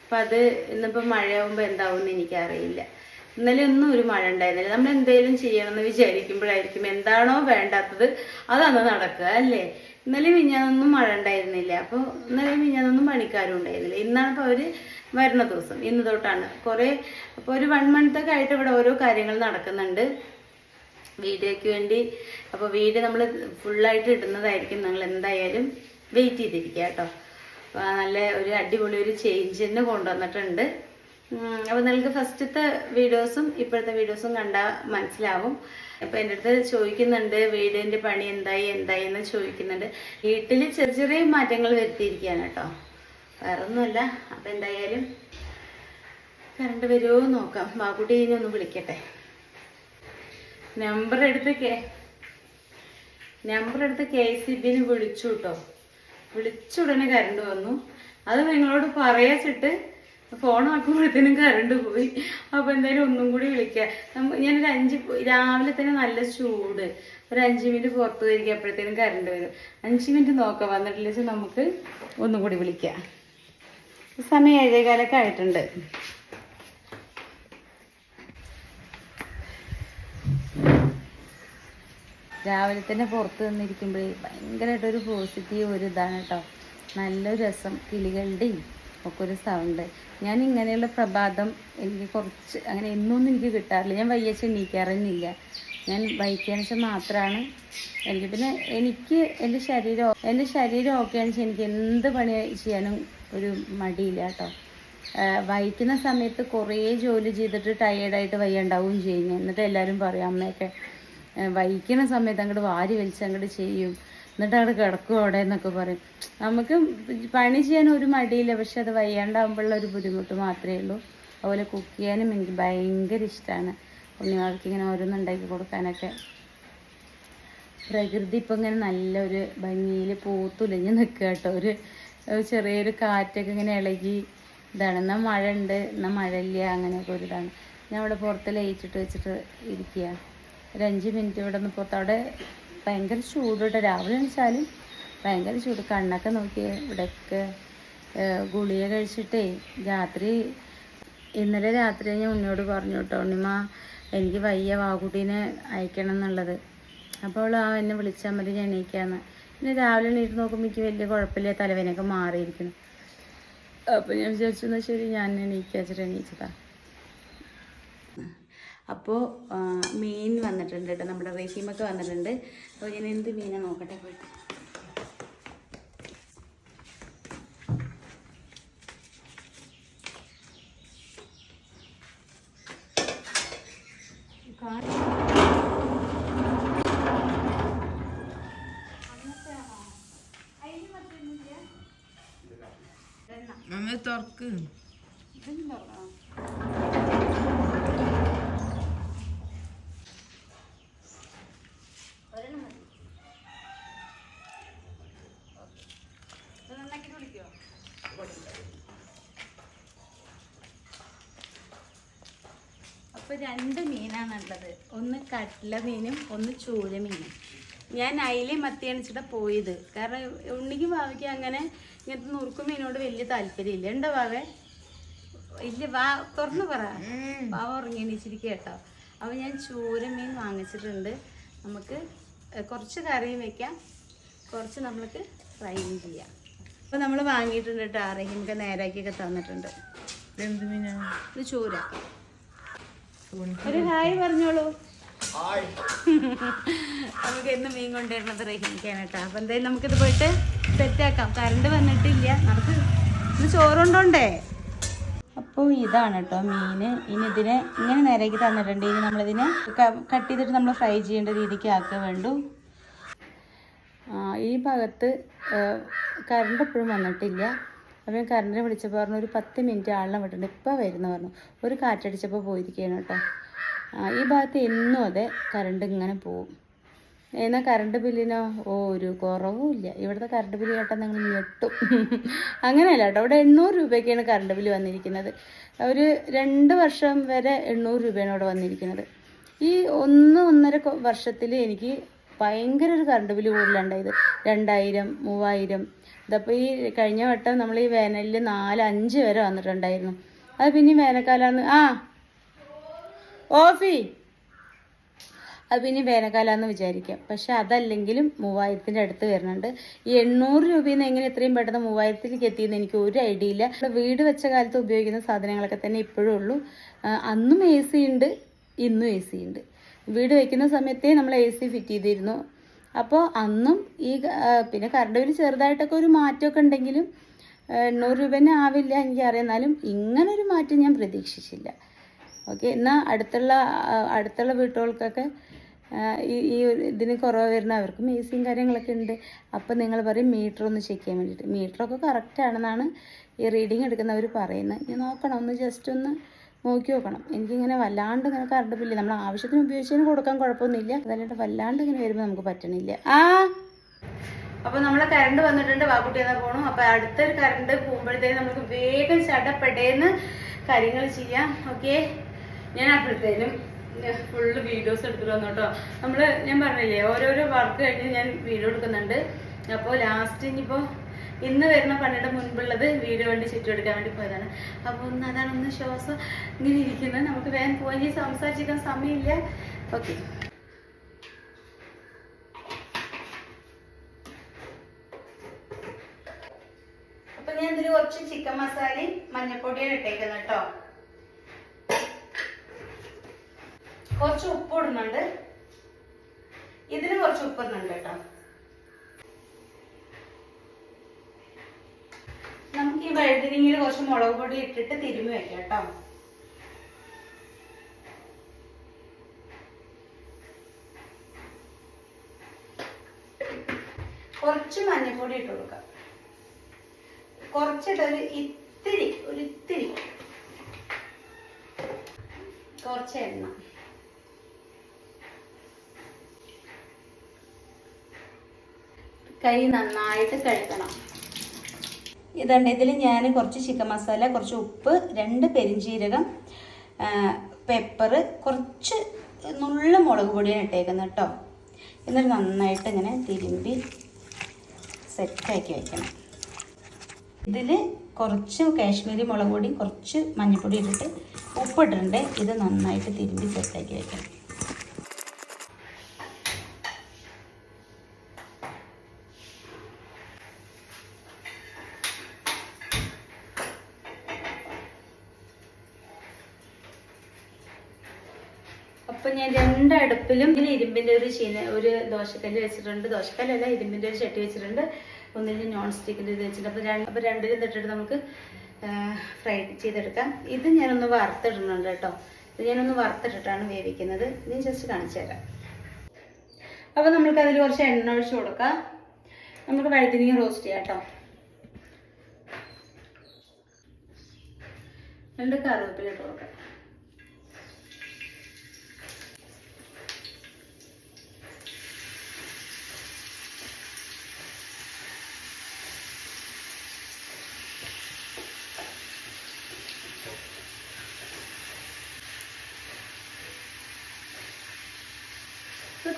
അപ്പം അത് ഇന്നിപ്പോൾ മഴയാകുമ്പോൾ എന്താവുമെന്ന് എനിക്കറിയില്ല. ഇന്നലെ ഒന്നും ഒരു മഴ ഉണ്ടായിരുന്നില്ല. നമ്മൾ എന്തെങ്കിലും ചെയ്യണമെന്ന് വിചാരിക്കുമ്പോഴായിരിക്കും എന്താണോ വേണ്ടാത്തത് അതന്ന് നടക്കുക അല്ലേ. ഇന്നലെ മിഞ്ഞാന്നൊന്നും മഴ ഉണ്ടായിരുന്നില്ല. അപ്പോൾ ഇന്നലെ മിഞ്ഞാന്നൊന്നും പണിക്കാരും ഉണ്ടായിരുന്നില്ല. ഇന്നാണ് ഇപ്പോൾ അവർ വരുന്ന ദിവസം. ഇന്ന് തൊട്ടാണ് അപ്പോൾ ഒരു 1 മന്തൊക്കെ ആയിട്ട് ഇവിടെ ഓരോ കാര്യങ്ങൾ നടക്കുന്നുണ്ട് വീഡിയോയ്ക്ക് വേണ്ടി. അപ്പോൾ വീഡിയോ നമ്മൾ ഫുള്ളായിട്ട് ഇടുന്നതായിരിക്കും. നിങ്ങൾ എന്തായാലും വെയിറ്റ് ചെയ്തിരിക്കുക കേട്ടോ. അപ്പോൾ നല്ല ഒരു അടിപൊളി ഒരു ചേഞ്ച് തന്നെ കൊണ്ടുവന്നിട്ടുണ്ട്. അപ്പോൾ നിങ്ങൾക്ക് ഫസ്റ്റത്തെ വീഡിയോസും ഇപ്പോഴത്തെ വീഡിയോസും കണ്ടാൽ മനസ്സിലാവും. അപ്പോൾ എൻ്റെ അടുത്ത് ചോദിക്കുന്നുണ്ട് വീടിൻ്റെ പണി എന്തായി എന്ന് ചോദിക്കുന്നുണ്ട്. വീട്ടിൽ ചെറിയ ചെറിയ മാറ്റങ്ങൾ വരുത്തിയിരിക്കുകയാണ് കേട്ടോ, വേറെ ഒന്നുമല്ല. അപ്പോൾ എന്തായാലും കറണ്ട് വരുമോ നോക്കാം. ബാബുട്ടീനെ ഒന്ന് വിളിക്കട്ടെ. നമ്പർ എടുത്ത് KCBന് വിളിച്ചു കേട്ടോ. വിളിച്ച ഉടനെ കറണ്ട് വന്നു. അത് നിങ്ങളോട് പറയാച്ചിട്ട് ഫോൺ ആക്കുമ്പോഴത്തേനും കറണ്ട് പോയി. അപ്പോൾ എന്തായാലും ഒന്നും കൂടി വിളിക്കാം. ഞാനൊരു 5 രാവിലെ തന്നെ നല്ല ചൂട്, ഒരു 5 മിനിറ്റ് പുറത്ത് പോയിരിക്കും, അപ്പോഴത്തേനും കറണ്ട് വരും. 5 മിനിറ്റ് നോക്കാം. വന്നിട്ടില്ല വെച്ചാൽ നമുക്ക് ഒന്നും കൂടി വിളിക്കാം. സമയം 7:15 ആയിട്ടുണ്ട്. രാവിലെ തന്നെ പുറത്ത് നിന്നിരിക്കുമ്പോഴേ ഭയങ്കരമായിട്ടൊരു പോസിറ്റീവ് ഒരു ഇതാണ് കേട്ടോ. നല്ലൊരു രസം, കിളികളുടെയും ഒക്കെ ഒരു സൗണ്ട്. ഞാൻ ഇങ്ങനെയുള്ള പ്രഭാതം എനിക്ക് കുറച്ച് അങ്ങനെ എന്നൊന്നും എനിക്ക് കിട്ടാറില്ല. ഞാൻ വയ്യച്ച എണീക്കാറൊന്നുമില്ല. ഞാൻ വൈകിയാണെന്ന് വെച്ചാൽ മാത്രമാണ് എനിക്ക്. പിന്നെ എനിക്ക് എൻ്റെ ശരീരം ഓക്കെയാണെന്ന് വെച്ചാൽ എനിക്ക് എന്ത് പണി ചെയ്യാനും ഒരു മടിയില്ല കേട്ടോ. വഹിക്കുന്ന സമയത്ത് കുറേ ജോലി ചെയ്തിട്ട് ടയേർഡായിട്ട് വയ്യണ്ടാവുകയും ചെയ്യും. എന്നിട്ട് എല്ലാവരും പറയും, അമ്മയൊക്കെ വഹിക്കുന്ന സമയത്ത് അങ്ങോട്ട് വാരി വലിച്ച് അങ്ങോട്ട് ചെയ്യും, എന്നിട്ട് അവിടെ കിടക്കും അവിടെ എന്നൊക്കെ പറയും. നമുക്ക് പണി ചെയ്യാൻ ഒരു മടിയില്ല, പക്ഷെ അത് വയ്യാണ്ടാകുമ്പോഴുള്ള ഒരു ബുദ്ധിമുട്ട് മാത്രമേ ഉള്ളൂ. അതുപോലെ കുക്ക് ചെയ്യാനും എനിക്ക് ഭയങ്കര ഇഷ്ടമാണ്. ഉണ്ണിമാർക്ക് ഇങ്ങനെ ഓരോന്നുണ്ടാക്കി കൊടുക്കാനൊക്കെ. പ്രകൃതി ഇപ്പം ഇങ്ങനെ നല്ലൊരു ഭംഗിയിൽ പൂത്തുലഞ്ഞ് നിൽക്കുക കേട്ടോ. ഒരു ചെറിയൊരു കാറ്റൊക്കെ ഇങ്ങനെ ഇളകി ഇതാണ്. എന്നാൽ മഴ ഉണ്ട്, എന്നാൽ മഴയില്ല, അങ്ങനെയൊക്കെ ഒരു ഇതാണ്. ഞാൻ ഇവിടെ പുറത്ത് ലയിച്ചിട്ട് വെച്ചിട്ട് ഇരിക്കുക. ഒരു 5 മിനിറ്റ് ഇവിടെ നിന്ന് പുറത്ത്. അവിടെ ഭയങ്കര ചൂട് കേട്ടോ. രാവിലെ എണിച്ചാലും ഭയങ്കര ചൂട്. കണ്ണൊക്കെ നോക്കിയേ ഇവിടെയൊക്കെ. ഗുളിക കഴിച്ചിട്ടേ ഇന്നലെ രാത്രി ഞാൻ ഉണ്ണിയോട് പറഞ്ഞു കേട്ടോ, ഉണ്ണിമ്മ എനിക്ക് വയ്യ, വാക്കുട്ടീനെ അയക്കണം എന്നുള്ളത്. അപ്പോൾ എന്നെ വിളിച്ചാൽ മതി, ഞാൻ എണീക്കാന്ന്. പിന്നെ രാവിലെ എണീറ്റ് നോക്കുമ്പോൾ എനിക്ക് വലിയ കുഴപ്പമില്ല, തലവേനൊക്കെ മാറിയിരിക്കുന്നു. അപ്പോൾ ഞാൻ വിചാരിച്ചു എന്നാൽ ശരി ഞാൻ എണീച്ചതാ. അപ്പോൾ മീൻ വന്നിട്ടുണ്ട് കേട്ടോ, നമ്മുടെ റഹീമൊക്കെ വന്നിട്ടുണ്ട്. അപ്പോൾ ഞാൻ എന്ത് മീനാണ് നോക്കട്ടെ പോയിട്ട്. തുറക്ക് അപ്പോൾ 2 മീനാണുള്ളത്. ഒന്ന് കട്ട്ല മീനും ഒന്ന് ചൂര മീനും. ഞാൻ അയിലയും മത്തിയാണ് വെച്ചിട്ട് പോയത്. കാരണം ഉണ്ണിക്ക് ഭാവിക്ക് അങ്ങനെ ഇങ്ങനത്തെ നുറുക്കു മീനോട് വലിയ താല്പര്യമില്ല. ഉണ്ടോ ഭാവേ? ഇല്ല, വാ തുറന്നു പറ. ഭാവ ഉറങ്ങി എണീച്ചിരിക്കുക കേട്ടോ. അപ്പോൾ ഞാൻ ചൂര മീൻ വാങ്ങിച്ചിട്ടുണ്ട്. നമുക്ക് കുറച്ച് കറിയും വെക്കാം, കുറച്ച് നമ്മൾക്ക് ഫ്രൈയും ചെയ്യാം. അപ്പോൾ നമ്മൾ വാങ്ങിയിട്ടുണ്ട് കേട്ടോ. റഹീമൊക്കെ നേരാക്കിയൊക്കെ തന്നിട്ടുണ്ട്. എന്ത് മീനാണ് ഇത്? ചൂര. ഒരു ഹായ് പറഞ്ഞോളൂ. നമുക്ക് എന്ന് മീൻ കൊണ്ടുവരുന്നത് റഹീമിക്കാണ് കേട്ടോ. അപ്പം എന്തായാലും നമുക്കിത് പോയിട്ട് സെറ്റാക്കാം. കറണ്ട് വന്നിട്ടില്ല, നമുക്ക് ഇന്ന് ചോറുണ്ടോണ്ടേ. അപ്പോൾ ഇതാണ് കേട്ടോ മീൻ. ഇനി ഇതിനെ ഇങ്ങനെ നേരേക്ക് തന്നിട്ടുണ്ട്. ഇനി നമ്മളിതിനെ കട്ട് ചെയ്തിട്ട് നമ്മൾ ഫ്രൈ ചെയ്യേണ്ട രീതിക്ക് ആക്കുക വേണ്ടു. ഈ ഭാഗത്ത് കറണ്ട് എപ്പോഴും വന്നിട്ടില്ല. അപ്പം കറണ്ടിനെ വിളിച്ചപ്പോൾ പറഞ്ഞു ഒരു 10 മിനിറ്റ് ആളിനെ വിട്ടിട്ടുണ്ട്, ഇപ്പോൾ വരുന്ന പറഞ്ഞു. ഒരു കാറ്റടിച്ചപ്പോൾ പോയിരിക്കുകയാണ് കേട്ടോ. ഈ ഭാഗത്ത് എന്നും അതെ കറണ്ട് ഇങ്ങനെ പോവും. എന്നാൽ കറണ്ട് ബില്ലിനോ ഒരു കുറവും ഇല്ല. ഇവിടുത്തെ കറണ്ട് ബില്ല് കേട്ടാൽ നിങ്ങൾ ഞെട്ടും. അങ്ങനെയല്ല കേട്ടോ, ഇവിടെ 800 രൂപയ്ക്കാണ് കറണ്ട് ബില്ല് വന്നിരിക്കുന്നത്. ഒരു 2 വർഷം വരെ 800 രൂപയാണ് ഇവിടെ വന്നിരിക്കുന്നത്. ഈ 1-1.5 വർഷത്തിൽ എനിക്ക് ഭയങ്കര ഒരു കറണ്ട് ബില്ല് കൂടുതലുണ്ടായത്. 2000, 3000. ഇതപ്പോൾ ഈ കഴിഞ്ഞ വട്ടം നമ്മൾ ഈ വേനലിൽ 4-5 വരെ വന്നിട്ടുണ്ടായിരുന്നു. അത് പിന്നെ വേനൽക്കാലമാണ്. അത് പിന്നെ വേനൽക്കാലമെന്ന് വിചാരിക്കാം. പക്ഷെ അതല്ലെങ്കിലും 3000-ൻ്റെ അടുത്ത് വരുന്നുണ്ട്. ഈ 800 രൂപയിൽ നിന്ന് എങ്ങനെ എത്രയും പെട്ടെന്ന് 3000-ലേക്ക് എത്തിയെന്ന് എനിക്ക് ഒരു ഐഡിയ ഇല്ല. വീട് വെച്ച കാലത്ത് ഉപയോഗിക്കുന്ന സാധനങ്ങളൊക്കെ തന്നെ ഇപ്പോഴും ഉള്ളൂ. അന്നും AC ഉണ്ട്, ഇന്നും AC ഉണ്ട്. വീട് വയ്ക്കുന്ന സമയത്തേ നമ്മൾ AC ഫിറ്റ് ചെയ്തിരുന്നു. അപ്പോൾ അന്നും ഈ പിന്നെ കറണ്ട് ബില്ല് ചെറുതായിട്ടൊക്കെ ഒരു മാറ്റമൊക്കെ ഉണ്ടെങ്കിലും 800 രൂപ തന്നെ ആവില്ല എനിക്കറിയാം. എന്നാലും ഇങ്ങനൊരു മാറ്റം ഞാൻ പ്രതീക്ഷിച്ചില്ല. ഓക്കെ, എന്നാൽ അടുത്തുള്ള വീട്ടുകൾക്കൊക്കെ ഈ ഇതിന് കുറവ് വരുന്ന അവർക്കും AC കാര്യങ്ങളൊക്കെ ഉണ്ട്. അപ്പം നിങ്ങൾ പറയും മീറ്റർ ഒന്ന് ചെക്ക് ചെയ്യാൻ വേണ്ടിയിട്ട്. മീറ്ററൊക്കെ കറക്റ്റാണെന്നാണ് ഈ റീഡിങ് എടുക്കുന്നവർ പറയുന്നത്. ഞാൻ നോക്കണം, ഒന്ന് ജസ്റ്റ് ഒന്ന് നോക്കി നോക്കണം. എനിക്കിങ്ങനെ വല്ലാണ്ട് ഇങ്ങനെ കറണ്ട് ബില്ല് നമ്മൾ ആവശ്യത്തിന് ഉപയോഗിച്ചതിന് കൊടുക്കാൻ കുഴപ്പമൊന്നുമില്ല. അതല്ലാണ്ട് വല്ലാണ്ട് ഇങ്ങനെ വരുമ്പോൾ നമുക്ക് പറ്റണില്ല. അപ്പോൾ നമ്മളെ കറണ്ട് വന്നിട്ടുണ്ട്. വാക്കുട്ടി എന്നാ പോകണം. അപ്പോൾ അടുത്തൊരു കറണ്ട് പോകുമ്പോഴത്തേക്കും നമുക്ക് വേഗം ചടപ്പെടേന്ന് കാര്യങ്ങൾ ചെയ്യാം. ഓക്കെ, ഞാൻ അപ്പോഴത്തേനും ഫുള്ള് വീഡിയോസ് എടുത്തിട്ട് വന്നു കേട്ടോ. ഞാൻ പറഞ്ഞില്ലേ ഓരോരോ വർക്ക് കഴിഞ്ഞ് ഞാൻ വീഡിയോ എടുക്കുന്നുണ്ട്. അപ്പോൾ ലാസ്റ്റ് ഇനിയിപ്പോൾ ഇന്ന് വരുന്ന പണിയുടെ മുൻപുള്ളത് വീഡിയോ വേണ്ടി ചുറ്റെടുക്കാൻ വേണ്ടി പോയതാണ്. അപ്പോൾ അതാണ് ശ്വാസം ഇങ്ങനെ ഇരിക്കുന്നത്. നമുക്ക് വേഗം പോയി സംസാരിച്ചിരിക്കാൻ സമയമില്ല. ഓക്കെ, ഇതിൽ കുറച്ച് ചിക്കൻ മസാലയും മഞ്ഞപ്പൊടിയാണ് ഇട്ടേക്കുന്നത് കേട്ടോ. കുറച്ച് ഉപ്പ് ഇടുന്നുണ്ട്, ഇതിന് കുറച്ച് ഉപ്പ് ഇടുന്നുണ്ട് കേട്ടോ. നമുക്ക് ഈ വഴുതിരിങ്ങയിൽ കുറച്ച് മുളക് പൊടി ഇട്ടിട്ട് തിരുമ്മി വെക്കാം കേട്ടോ. കുറച്ച് മഞ്ഞൾപ്പൊടി ഇട്ട് കൊടുക്കാം, കുറച്ചിട്ട് ഒരു ഇത്തിരി കുറച്ച് എണ്ണ. കൈ നന്നായിട്ട് കഴുകണം. ഇതുണ്ട്, ഇതിൽ ഞാൻ കുറച്ച് ചിക്കൻ മസാല, കുറച്ച് ഉപ്പ്, 2 പെരിഞ്ജീരകം, പെപ്പർ, കുറച്ച് നുള്ള മുളക് പൊടിയാണ് ഇട്ടേക്കുന്നത് കേട്ടോ. എന്നിട്ട് നന്നായിട്ട് ഇങ്ങനെ തിരുമ്പി സെറ്റാക്കി വയ്ക്കണം. ഇതിൽ കുറച്ച് കാശ്മീരി മുളക് പൊടി, കുറച്ച് മഞ്ഞൾപ്പൊടി ഇട്ടിട്ട് ഉപ്പിട്ടിട്ടുണ്ട്. ഇത് നന്നായിട്ട് തിരുമ്പി സെറ്റാക്കി വയ്ക്കണം. അപ്പം ഞാൻ 2 അടുപ്പിലും ഇതിൽ ഇരുമ്പിൻ്റെ ഒരു ദോശക്കല്ല് വെച്ചിട്ടുണ്ട്. ദോശക്കല്ലല്ല, ഇരുമ്പിൻ്റെ ഒരു ചട്ടി വെച്ചിട്ടുണ്ട്. ഒന്നിൽ നോൺ സ്റ്റിക്കിൻ്റെ ഇത് വെച്ചിട്ടുണ്ട്. അപ്പോൾ രണ്ടിലും ഇട്ടിട്ട് നമുക്ക് ഫ്രൈ ചെയ്തെടുക്കാം. ഇത് ഞാനൊന്ന് വറുത്തിടുന്നുണ്ട് കേട്ടോ. ഇത് ഞാനൊന്ന് വറുത്തിട്ടിട്ടാണ് വേവിക്കുന്നത്. ഇത് ജസ്റ്റ് കാണിച്ചു തരാം. അപ്പോൾ നമുക്ക് അതിൽ കുറച്ച് എണ്ണ ഒഴിച്ച് കൊടുക്കാം. നമുക്ക് വഴുതിരിങ്ങ റോസ്റ്റ് ചെയ്യാം കേട്ടോ. 2 കറിവേപ്പില ഇട്ട് കൊടുക്കാം.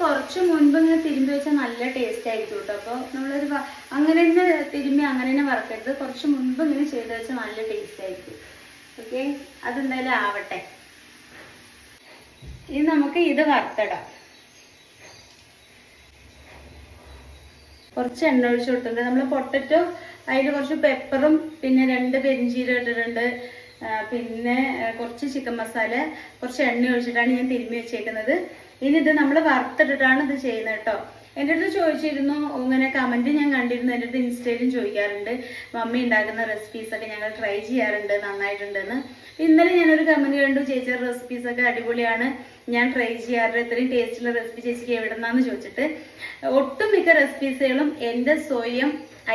കുറച്ച് മുൻപ് ഇങ്ങനെ തിരുമ്പി വെച്ചാൽ നല്ല ടേസ്റ്റ് ആയിരിക്കും കേട്ടോ. അപ്പോൾ നമ്മളൊരു അങ്ങനെ തന്നെ തിരുമ്പി അങ്ങനെ തന്നെ വറക്കരുത്. കുറച്ച് മുൻപ് ഇങ്ങനെ ചെയ്ത് വെച്ചാൽ നല്ല ടേസ്റ്റ് ആയിരിക്കും. ഓക്കെ, അതെന്തായാലും ആവട്ടെ. ഇനി നമുക്ക് ഇത് വറുത്തിടാം. കുറച്ച് എണ്ണ ഒഴിച്ച് കൊടുത്തിട്ടുണ്ട്. നമ്മൾ പൊട്ടറ്റോ അതിൽ കുറച്ച് പെപ്പറും പിന്നെ 2 പെരിഞ്ജീരകം ഇട്ടിട്ടുണ്ട്. പിന്നെ കുറച്ച് ചിക്കൻ മസാല, കുറച്ച് എണ്ണ ഒഴിച്ചിട്ടാണ് ഞാൻ തിരുമ്മി വെച്ചേക്കുന്നത്. ഇനി ഇത് നമ്മൾ വറുത്തിട്ടിട്ടാണ് ഇത് ചെയ്യുന്നത് കേട്ടോ. എൻ്റെ അടുത്ത് ചോദിച്ചിരുന്നു, ഇങ്ങനെ കമൻറ്റ് ഞാൻ കണ്ടിരുന്നു. എൻ്റെ അടുത്ത് ഇൻസ്റ്റയിലും ചോദിക്കാറുണ്ട്, മമ്മി ഉണ്ടാക്കുന്ന റെസിപ്പീസൊക്കെ ഞങ്ങൾ ട്രൈ ചെയ്യാറുണ്ട്, നന്നായിട്ടുണ്ടെന്ന്. ഇന്നലെ ഞാനൊരു കമൻറ്റ് കണ്ടു, ചേച്ചിയുടെ റെസിപ്പീസൊക്കെ അടിപൊളിയാണ്, ഞാൻ ട്രൈ ചെയ്യാറുണ്ട്, ഇത്രയും ടേസ്റ്റുള്ള റെസിപ്പി ചേച്ചിക്ക് എവിടെ നിന്നാന്ന് ചോദിച്ചിട്ട്. ഒട്ടുമിക്ക റെസിപ്പീസുകളും എൻ്റെ സ്വയം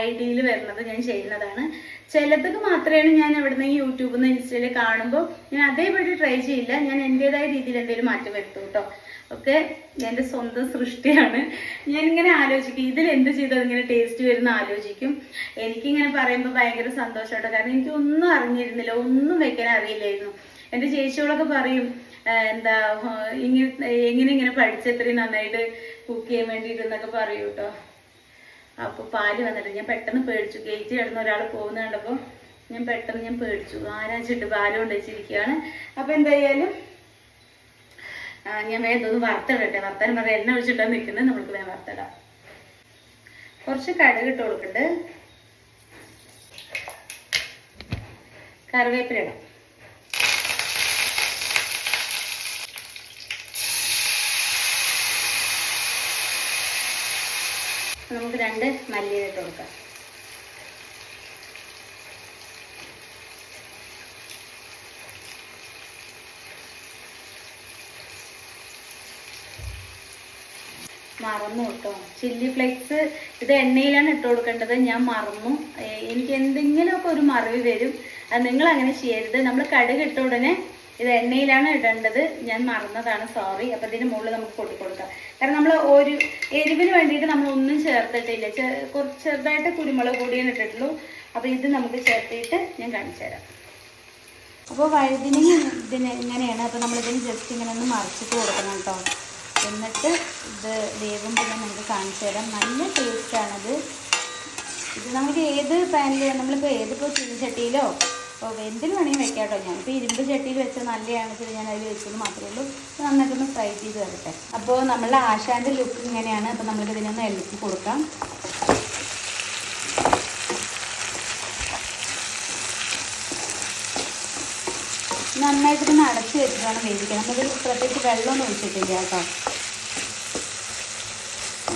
ഐഡിയയിൽ വരുന്നത് ഞാൻ ചെയ്യുന്നതാണ്. ചിലതൊക്കെ മാത്രമേ ഞാൻ എവിടെന്നെങ്കിൽ യൂട്യൂബിൽ നിന്ന് ഇൻസ്റ്റയിൽ കാണുമ്പോൾ ഞാൻ അതേപടി ട്രൈ ചെയ്യില്ല. ഞാൻ എൻ്റെതായ രീതിയിൽ എന്തെങ്കിലും മാറ്റം വരുത്തും കേട്ടോ. ഒക്കെ എൻ്റെ സ്വന്തം സൃഷ്ടിയാണ്. ഞാനിങ്ങനെ ആലോചിക്കും, ഇതിൽ എന്ത് ചെയ്താൽ ഇങ്ങനെ ടേസ്റ്റ് വരുന്ന ആലോചിക്കും. എനിക്കിങ്ങനെ പറയുമ്പോൾ ഭയങ്കര സന്തോഷമായിട്ടോ. കാരണം എനിക്ക് ഒന്നും അറിഞ്ഞിരുന്നില്ല, ഒന്നും വെക്കാൻ അറിയില്ലായിരുന്നു. എൻ്റെ ചേച്ചികളൊക്കെ പറയും, എന്താ എങ്ങനെ പഠിച്ചത്രയും നന്നായിട്ട് കുക്ക് ചെയ്യാൻ വേണ്ടിയിട്ടെന്നൊക്കെ പറയൂ കേട്ടോ. അപ്പോൾ പാല് വന്നിട്ട് ഞാൻ പെട്ടെന്ന് പേടിച്ചു. ഗേറ്റ് കിടന്ന് ഒരാൾ പോകുന്ന കണ്ടപ്പോൾ ഞാൻ പെട്ടെന്ന് പേടിച്ചു. ആരാച്ചിട്ട് പാല് കൊണ്ട് വെച്ചിരിക്കുകയാണ്. അപ്പോൾ എന്തായാലും ഞാൻ വേഗം ഒന്ന് വറുത്തിടട്ടെ. വറുത്താനും പറയാം, എണ്ണ ഒഴിച്ചിട്ടാണ് നിൽക്കുന്നത്. നമ്മൾക്ക് വേഗം വറുത്തിടാം. കുറച്ച് കടുക് ഇട്ട് കൊടുക്കണ്ട്, കറിവേപ്പില ഇടാം. നമുക്ക് 2 മല്ലിയില ഇട്ട് കൊടുക്കാം. മറന്നു കേട്ടോ, ചില്ലി ഫ്ലേക്സ് ഇത് എണ്ണയിലാണ് ഇട്ട് കൊടുക്കേണ്ടത്. ഞാൻ മറന്നു. എനിക്ക് എന്തെങ്കിലുമൊക്കെ ഒരു മറവി വരും. അത് നിങ്ങൾ അങ്ങനെ ചെയ്യരുത്. നമ്മൾ കടുക് ഇട്ട ഉടനെ ഇത് എണ്ണയിലാണ് ഇടേണ്ടത്. ഞാൻ മറന്നതാണ്, സോറി. അപ്പം ഇതിന് മുകളിൽ നമുക്ക് കൊട്ടിക്കൊടുക്കാം. കാരണം നമ്മൾ ഒരു എരിവിന് വേണ്ടിയിട്ട് നമ്മൾ ഒന്നും ചേർത്തിട്ടില്ല. കുറച്ച് ചെറുതായിട്ട് കുരുമുളക് പൊടിയാണ് ഇട്ടിട്ടുള്ളൂ. അപ്പോൾ ഇത് നമുക്ക് ചേർത്തിട്ട് ഞാൻ കാണിച്ചു തരാം. അപ്പോൾ വഴുതിനങ്ങ ഇതിന് ഇങ്ങനെയാണ്. അപ്പോൾ നമ്മളിതിന് ജസ്റ്റ് ഇങ്ങനെ ഒന്ന് മറിച്ചിട്ട് കൊടുക്കണം കേട്ടോ. എന്നിട്ട് ഇത് വേകുമ്പോൾ നമുക്ക് കാണിച്ചു തരാം. നല്ല ടേസ്റ്റാണത്. ഇത് നമുക്ക് ഏത് പാനിൽ, നമ്മളിപ്പോൾ ഏതിപ്പോൾ ചീനച്ചട്ടിയിലോ അപ്പോൾ എന്തിന് വേണമെങ്കിൽ വെക്കാം കേട്ടോ. ഞാനിപ്പോൾ ഇരുമ്പ് ചട്ടിയിൽ വെച്ചാൽ നല്ലതാണെന്ന് ഞാൻ അതിൽ വെച്ചത് മാത്രമേ ഉള്ളൂ. നന്നായിട്ടൊന്ന് ഫ്രൈ ചെയ്ത് തരട്ടെ. അപ്പോൾ നമ്മളുടെ ആശാൻ്റെ ലുക്ക് ഇങ്ങനെയാണ്. അപ്പോൾ നമുക്ക് ഇതിനൊന്ന് ഇളക്കി കൊടുക്കാം. നന്നായിട്ടൊന്ന് അടച്ച് വെച്ചിട്ട് വേണം വേവിക്കണം. നമ്മളിതിൽ പ്രത്യേകിച്ച് വെള്ളമൊന്നും ഒഴിച്ചിട്ടില്ല കേട്ടോ.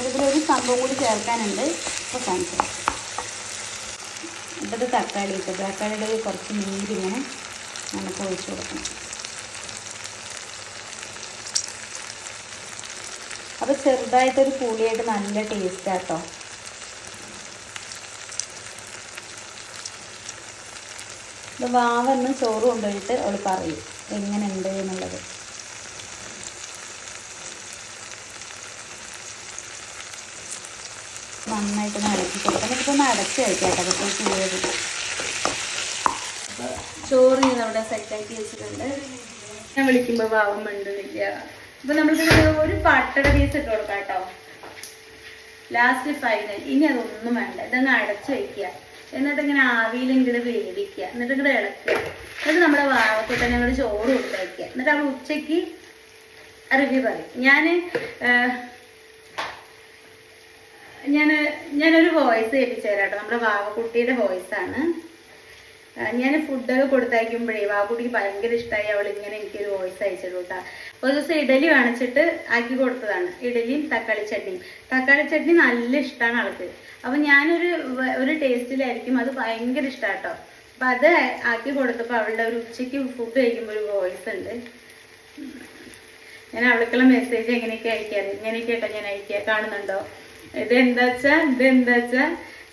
ഇതിലൊരു സംഭവം കൂടി ചേർക്കാനുണ്ട്, ഇപ്പോൾ കാണിക്കാം. ഇട്ടത് തക്കാളി ഇട്ടത്, തക്കാളിയുടെ കുറച്ച് നീരിങ്ങനെ നമുക്ക് ഒഴിച്ച് കൊടുക്കണം. അപ്പോൾ ചെറുതായിട്ടൊരു പുളിയായിട്ട് നല്ല ടേസ്റ്റാണ് കേട്ടോ. ഇത് വാവന്ന് ചോറ് കൊണ്ടുപോയിട്ട് അവൾ പറയും എങ്ങനെയുണ്ട് എന്നുള്ളത്. നന്നായിട്ട് അടച്ച് കൊടുക്കണം. ഇതൊന്ന് അടച്ച് കഴിക്കാം കേട്ടോ. അപ്പോഴത്തേക്ക് ചോറ് ഞാൻ അവിടെ സെറ്റാക്കി വെച്ചിട്ടുണ്ട്. ഞാൻ വിളിക്കുമ്പോൾ വാവം മിണ്ടുന്നില്ല. അപ്പോൾ നമ്മൾക്ക് ഒരു പട്ടട പീസ് ഇട്ട് കൊടുക്കാം കേട്ടോ. Last final. ഇനി അതൊന്നും വേണ്ട, ഇതങ്ങ് അടച്ച് വയ്ക്കുക. എന്നിട്ട് ഇങ്ങനെ ആവിയിൽ ഇങ്ങോട്ട് വേവിക്കുക. എന്നിട്ട് ഇങ്ങോട്ട് ഇളക്കുക. എന്നിട്ട് നമ്മുടെ വാവക്കൂട്ട ഞങ്ങൾ ചോറ് കൊടുത്തയക്കുക. എന്നിട്ട് അവൾ ഉച്ചയ്ക്ക് റിവ്യൂ പറയും. ഞാനൊരു വോയിസ് കേൾപ്പിച്ചു തരാം കേട്ടോ. നമ്മുടെ വാവക്കുട്ടിയുടെ വോയിസാണ്. ഞാൻ ഫുഡൊക്കെ കൊടുത്തയക്കുമ്പോഴേ വാവക്കുട്ടിക്ക് ഭയങ്കര ഇഷ്ടമായി. അവൾ ഇങ്ങനെ എനിക്കൊരു വോയിസ് അയച്ചിട്ടു കേട്ടോ. ഒരു ദിവസം ഇഡലി കാണിച്ചിട്ട് ആക്കി കൊടുത്തതാണ്. ഇഡലിയും തക്കാളി ചട്നിയും. തക്കാളി ചട്നി നല്ല ഇഷ്ടമാണ് ആൾക്ക്. അപ്പം ഞാനൊരു ടേസ്റ്റിലായിരിക്കും, അത് ഭയങ്കര ഇഷ്ടമാണ് കേട്ടോ. അപ്പം അത് ആക്കി കൊടുത്തപ്പോൾ അവളുടെ ഒരു ഉച്ചയ്ക്ക് ഫുഡ് കഴിക്കുമ്പോൾ ഒരു വോയിസ് ഉണ്ട്. ഞാൻ അവൾക്കുള്ള മെസ്സേജ് എങ്ങനെയൊക്കെ അയക്കാറ്, ഇങ്ങനെയൊക്കെ കേട്ടോ ഞാൻ അയക്കുക. കാണുന്നുണ്ടോ? ഇതെന്താച്ചാ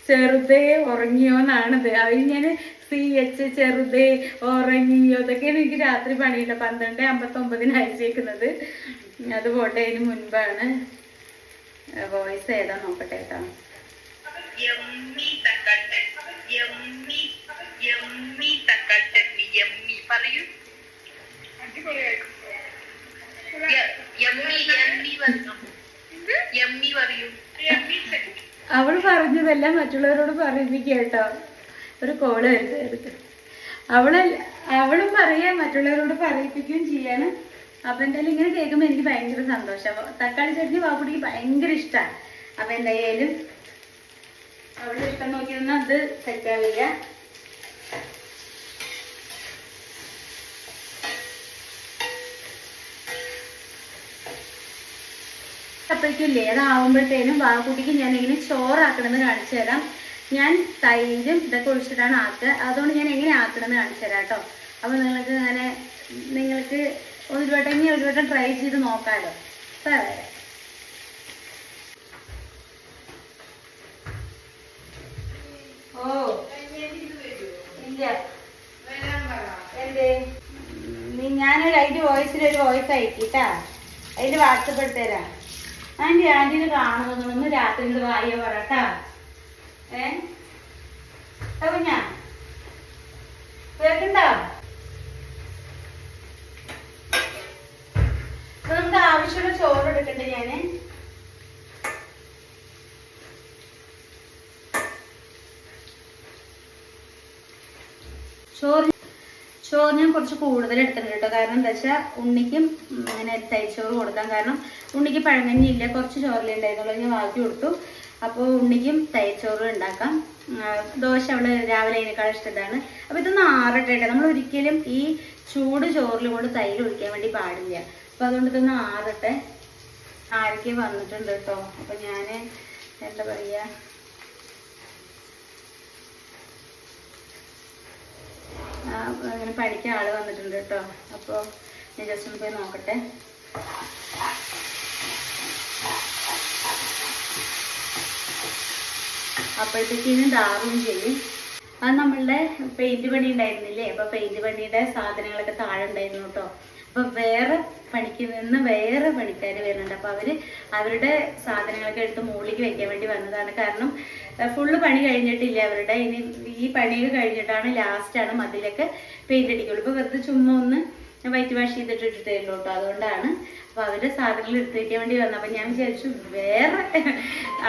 ചെറുതേ ഉറങ്ങിയോന്നാണിത്. അത് ഞാൻ CH ചെറുതേ ഉറങ്ങിയോ ഇതൊക്കെയാണ് എനിക്ക് രാത്രി പണിയില്ല. 12:59 അയച്ചേക്കുന്നത്. അത് പോട്ടെ, അതിന് മുൻപാണ്. വോയിസ് ഏതാ നോക്കട്ടെ കേട്ടോ. അവള് പറഞ്ഞതെല്ലാം മറ്റുള്ളവരോട് പറയിപ്പിക്കുക കേട്ടോ. ഒരു കോള് എടുത്ത് അവളും പറയാ, മറ്റുള്ളവരോട് പറയിപ്പിക്കുകയും ചെയ്യാണ്. അപ്പൊ എന്തായാലും ഇങ്ങനെ കേൾക്കുമ്പോൾ എനിക്ക് ഭയങ്കര സന്തോഷം. തക്കാളി ചട്നി വാക്കുട്ടിക്ക് ഭയങ്കര ഇഷ്ടമാണ്. അപ്പൊ എന്തായാലും അവളുടെ ഇഷ്ടം നോക്കി നിന്നാൽ അത് സെറ്റാവില്ല. അപ്പോഴേക്കില്ലേ അതാവുമ്പോഴത്തേനും വാക്കുട്ടിക്ക് ഞാൻ എങ്ങനെ ചോറാക്കണമെന്ന് കാണിച്ചു തരാം. ഞാൻ തൈരും ഇതൊക്കെ ഒഴിച്ചിട്ടാണ് ആക്കുക. അതുകൊണ്ട് ഞാൻ എങ്ങനെ ആക്കണമെന്ന് കാണിച്ചു തരാം കേട്ടോ. അപ്പോൾ നിങ്ങൾക്ക് ഒരു വട്ടം ട്രൈ ചെയ്ത് നോക്കാമല്ലോ. പറയാം. ഓ ഇല്ല എന്തേ ഞാനൊരു അതിൻ്റെ വോയിസിലൊരു വോയിസ് അയക്കിട്ടാ. അതിൽ വാട്സപ്പ് എടുത്തുതരാം. ആൻറ്റീനെ കാണുന്നതൊന്ന് രാത്രി ഇത് വായോ പറട്ടാ. ഞാൻ കേൾക്കണ്ടോ? നമുക്ക് ആവശ്യമുള്ള ചോറ് എടുക്കണ്ടേ? ഞാന് ചോറ് ഞാൻ കുറച്ച് കൂടുതൽ എടുത്തിട്ടുണ്ട് കേട്ടോ. കാരണം എന്താ വെച്ചാൽ ഉണ്ണിക്കും അങ്ങനെ തൈച്ചോറ് കൊടുക്കാം. കാരണം ഉണ്ണിക്ക് പഴങ്കഞ്ഞില്ല, കുറച്ച് ചോറിലുണ്ടായിരുന്നുള്ളൂ, ഞാൻ ബാക്കി കൊടുത്തു. അപ്പോൾ ഉണ്ണിക്കും തൈച്ചോറ് ഉണ്ടാക്കാം. ദോശ അവള് രാവിലെ അതിനേക്കാൾ ഇഷ്ടമാണ്. അപ്പോൾ ഇതൊന്ന് ആറട്ടെ. നമ്മൾ ഒരിക്കലും ഈ ചൂട് ചോറിൽ കൊണ്ട് തൈര് ഒഴിക്കാൻ വേണ്ടി പാടില്ല. അപ്പോൾ അതുകൊണ്ട് ഇതൊന്ന് ആറട്ടെ. ആരൊക്കെ വന്നിട്ടുണ്ട് കേട്ടോ. അപ്പോൾ ഞാൻ എന്താ പറയുക, അങ്ങനെ പഠിക്കാൻ ആള് വന്നിട്ടുണ്ട് കേട്ടോ. അപ്പോൾ ഞാൻ ജസ്റ്റ് ഒന്ന് പോയി നോക്കട്ടെ. അപ്പോഴത്തേക്കും ദാറും ചെയ്യും. അത് നമ്മളുടെ പെയിന്റ് പണി ഉണ്ടായിരുന്നില്ലേ? അപ്പോൾ പെയിന്റ് പണിയുടെ സാധനങ്ങളൊക്കെ താഴെ ഉണ്ടായിരുന്നു കേട്ടോ. അപ്പോൾ വേറെ പണിക്കാർ വരുന്നുണ്ട്. അപ്പോൾ അവരുടെ സാധനങ്ങളൊക്കെ എടുത്ത് മുകളിലേക്ക് വെക്കാൻ വേണ്ടി വന്നതാണ്. കാരണം ഫുള്ള് പണി കഴിഞ്ഞിട്ടില്ല അവരുടെ. ഇനി ഈ പണിയൊക്കെ കഴിഞ്ഞിട്ടാണ് ലാസ്റ്റാണ് മതിലൊക്കെ പെയിന്റ് അടിക്കുള്ളൂ. ഇപ്പോൾ വെറുതെ ചുമ്മാ ഒന്ന് വൈറ്റ് വാഷ് ചെയ്തിട്ടിട്ടേ ഉള്ളൂ കേട്ടോ. അതുകൊണ്ടാണ്. അപ്പോൾ അവരുടെ സാധനങ്ങൾ എടുത്ത് വയ്ക്കാൻ വേണ്ടി വന്നത്. അപ്പം ഞാൻ വിചാരിച്ചു വേറെ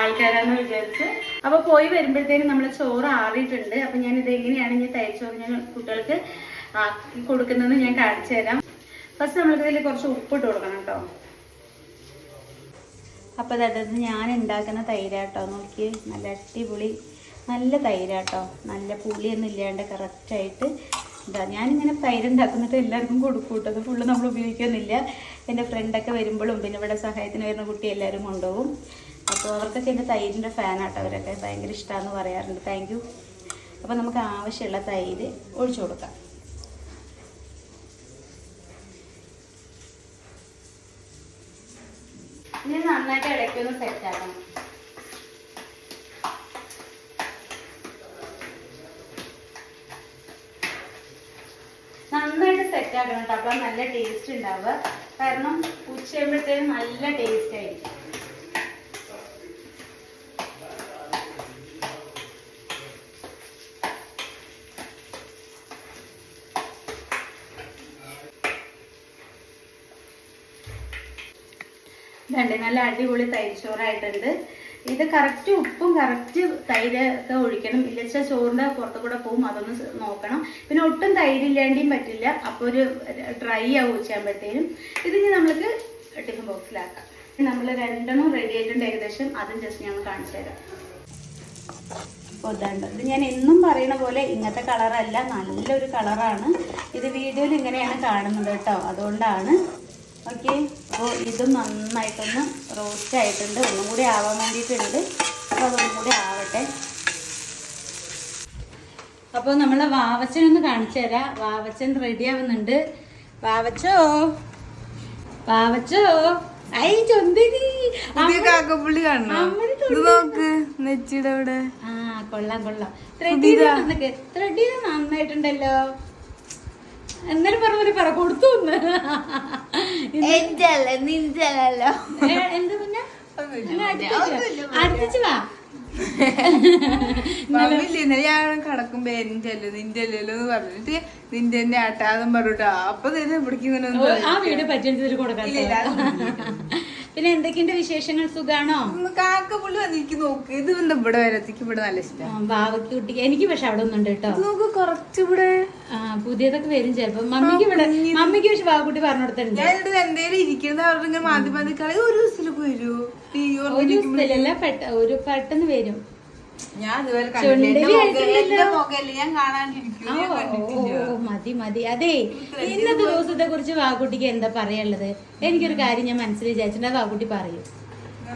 ആൾക്കാരാന്ന് വിചാരിച്ച്. അപ്പോൾ പോയി വരുമ്പോഴത്തേനും നമ്മൾ ചോറ് ആറിയിട്ടുണ്ട്. അപ്പം ഞാനിത് എങ്ങനെയാണ് ഞാൻ തയ്ച്ചോറ് ഞാൻ കുട്ടികൾക്ക് കൊടുക്കുന്നതെന്ന് ഞാൻ കാണിച്ചു തരാം. ഫസ്റ്റ് നമ്മൾക്കിതിൽ കുറച്ച് ഉപ്പിട്ട് കൊടുക്കണം കേട്ടോ. അപ്പോൾ അതായത് ഞാൻ ഉണ്ടാക്കുന്ന തൈരാട്ടോ. നോക്കി, നല്ല അടിപൊളി നല്ല തൈരാട്ടോ. നല്ല പുളിയൊന്നും ഇല്ലാണ്ട് കറക്റ്റായിട്ട് എന്താ ഞാനിങ്ങനെ തൈര് ഉണ്ടാക്കുന്നിട്ട് എല്ലാവർക്കും കൊടുക്കും കേട്ടോ. അത് ഫുള്ള് നമ്മൾ ഉപയോഗിക്കുന്നില്ല. എൻ്റെ ഫ്രണ്ടൊക്കെ വരുമ്പോഴും പിന്നെ ഇവിടെ സഹായത്തിന് വരുന്ന കുട്ടി എല്ലാവരും കൊണ്ടുപോകും. അപ്പോൾ അവർക്കൊക്കെ എൻ്റെ തൈരിൻ്റെ ഫാനാട്ടോ. അവരൊക്കെ ഭയങ്കര ഇഷ്ടമാണെന്ന് പറയാറുണ്ട്. Thank you. അപ്പോൾ നമുക്ക് ആവശ്യമുള്ള തൈര് ഒഴിച്ചു കൊടുക്കാം. ഇനി നന്നായിട്ട് ഇടയ്ക്കൊന്ന് സെറ്റാക്കണം. നന്നായിട്ട് സെറ്റാക്കണം കേട്ടോ. അപ്പോൾ നല്ല ടേസ്റ്റ് ഉണ്ടാവുക. കാരണം ഉച്ചയാകുമ്പോഴത്തേനും നല്ല ടേസ്റ്റ് ആയിരിക്കും. ഇതുണ്ട് നല്ല അടിപൊളി തൈര്ച്ചോറായിട്ടുണ്ട്. ഇത് കറക്റ്റ് ഉപ്പും കറക്റ്റ് തൈരൊക്കെ ഒഴിക്കണം. ഇല്ലച്ചാൽ ചോറിൻ്റെ പുറത്തു കൂടെ പോകും. അതൊന്ന് നോക്കണം. പിന്നെ ഒട്ടും തൈരില്ലാണ്ടിയും പറ്റില്ല. അപ്പോൾ ഒരു ഡ്രൈ ആവും ഉച്ചയാകുമ്പോഴത്തേനും. ഇതിന് നമ്മൾക്ക് ടിഫിൻ ബോക്സിലാക്കാം. നമ്മൾ രണ്ടെണ്ണം റെഡി ആയിട്ടുണ്ട് ഏകദേശം. അതും ജസ്റ്റ് ഞാൻ കാണിച്ചു തരാം. അപ്പോൾ ഇതുണ്ട്. ഇത് ഞാൻ എന്നും പറയുന്ന പോലെ ഇങ്ങനത്തെ കളറല്ല, നല്ലൊരു കളറാണ്. ഇത് വീഡിയോയിൽ ഇങ്ങനെയാണ് കാണുന്നത് കേട്ടോ. അതുകൊണ്ടാണ്. ഓക്കെ. അപ്പോൾ ഇതും നന്നായിട്ടൊന്ന് റോസ്റ്റ് ആയിട്ടുണ്ട്. ഒന്നും കൂടി ആവാൻ വേണ്ടിയിട്ടുണ്ട്. അപ്പോൾ അതൊന്നും കൂടി ആവട്ടെ. അപ്പോൾ നമ്മൾ വാവച്ചനൊന്ന് കാണിച്ചു തരാം. വാവച്ചൻ റെഡി ആവുന്നുണ്ട്. വാവച്ചോ വാവച്ചോ ഐ ചൊന്തിരി കാക്കപ്പുള്ളി കാണണം. ആ കൊള്ളാം കൊള്ളാം. ത്രെഡ് ചെയ്ത് നന്നായിട്ടുണ്ടല്ലോ. എന്നാലും പറഞ്ഞ പറ കൊടുത്തു എന്താ പിന്നെ അടുപ്പിച്ചു വാ. ഇന്നലെ ഞാൻ കടക്കുമ്പോ എൻ്റെല്ലോ നിന്റെ അല്ലല്ലോ എന്ന് പറഞ്ഞിട്ട് നിന്റെ തന്നെ ആട്ടാന്നും പറഞ്ഞിട്ടാ. അപ്പൊ ഇവിടേക്ക് ആ വീട് പറ്റിയെടുത്തിട്ട് കൊടുക്കാം. പിന്നെ എന്തൊക്കെയുണ്ട് വിശേഷങ്ങൾ? സുഖാണോ? കാക്കപ്പുള്ളി വന്നിരിക്കും നോക്ക്. ഇത് ഇവിടെ വരത്തേക്ക് ഇവിടെ നല്ല ഇഷ്ടം. ബാവയ്ക്ക് കുട്ടിക്ക്. എനിക്ക് പക്ഷെ അവിടെ ഒന്നുണ്ട് കേട്ടോ. നോക്ക് കുറച്ചിവിടെ പുതിയതൊക്കെ വരും ചിലപ്പോ. മമ്മിക്ക് പക്ഷെ ബാവക്കുട്ടി പറഞ്ഞു കൊടുത്തിട്ടുണ്ട്. ഞാൻ ഇവിടെ എന്തേലും ഇരിക്കുന്നത് അവരുടെ മാറ്റി മാറ്റി കളി. ഒരു ദിവസത്തിലൊക്കെ വരൂ. ഒരു ദിവസത്തിലല്ല ഒരു പെട്ടെന്ന് വരും. ഞാൻ മതി മതി. അതെ, ഇന്നത്തെ ദിവസത്തെ കുറിച്ച് വാക്കുട്ടിക്ക് എന്താ പറയാനുള്ളത്? എനിക്കൊരു കാര്യം ഞാൻ മനസ്സിൽ വിചാരിച്ചിട്ട് വാക്കുട്ടി പറയും.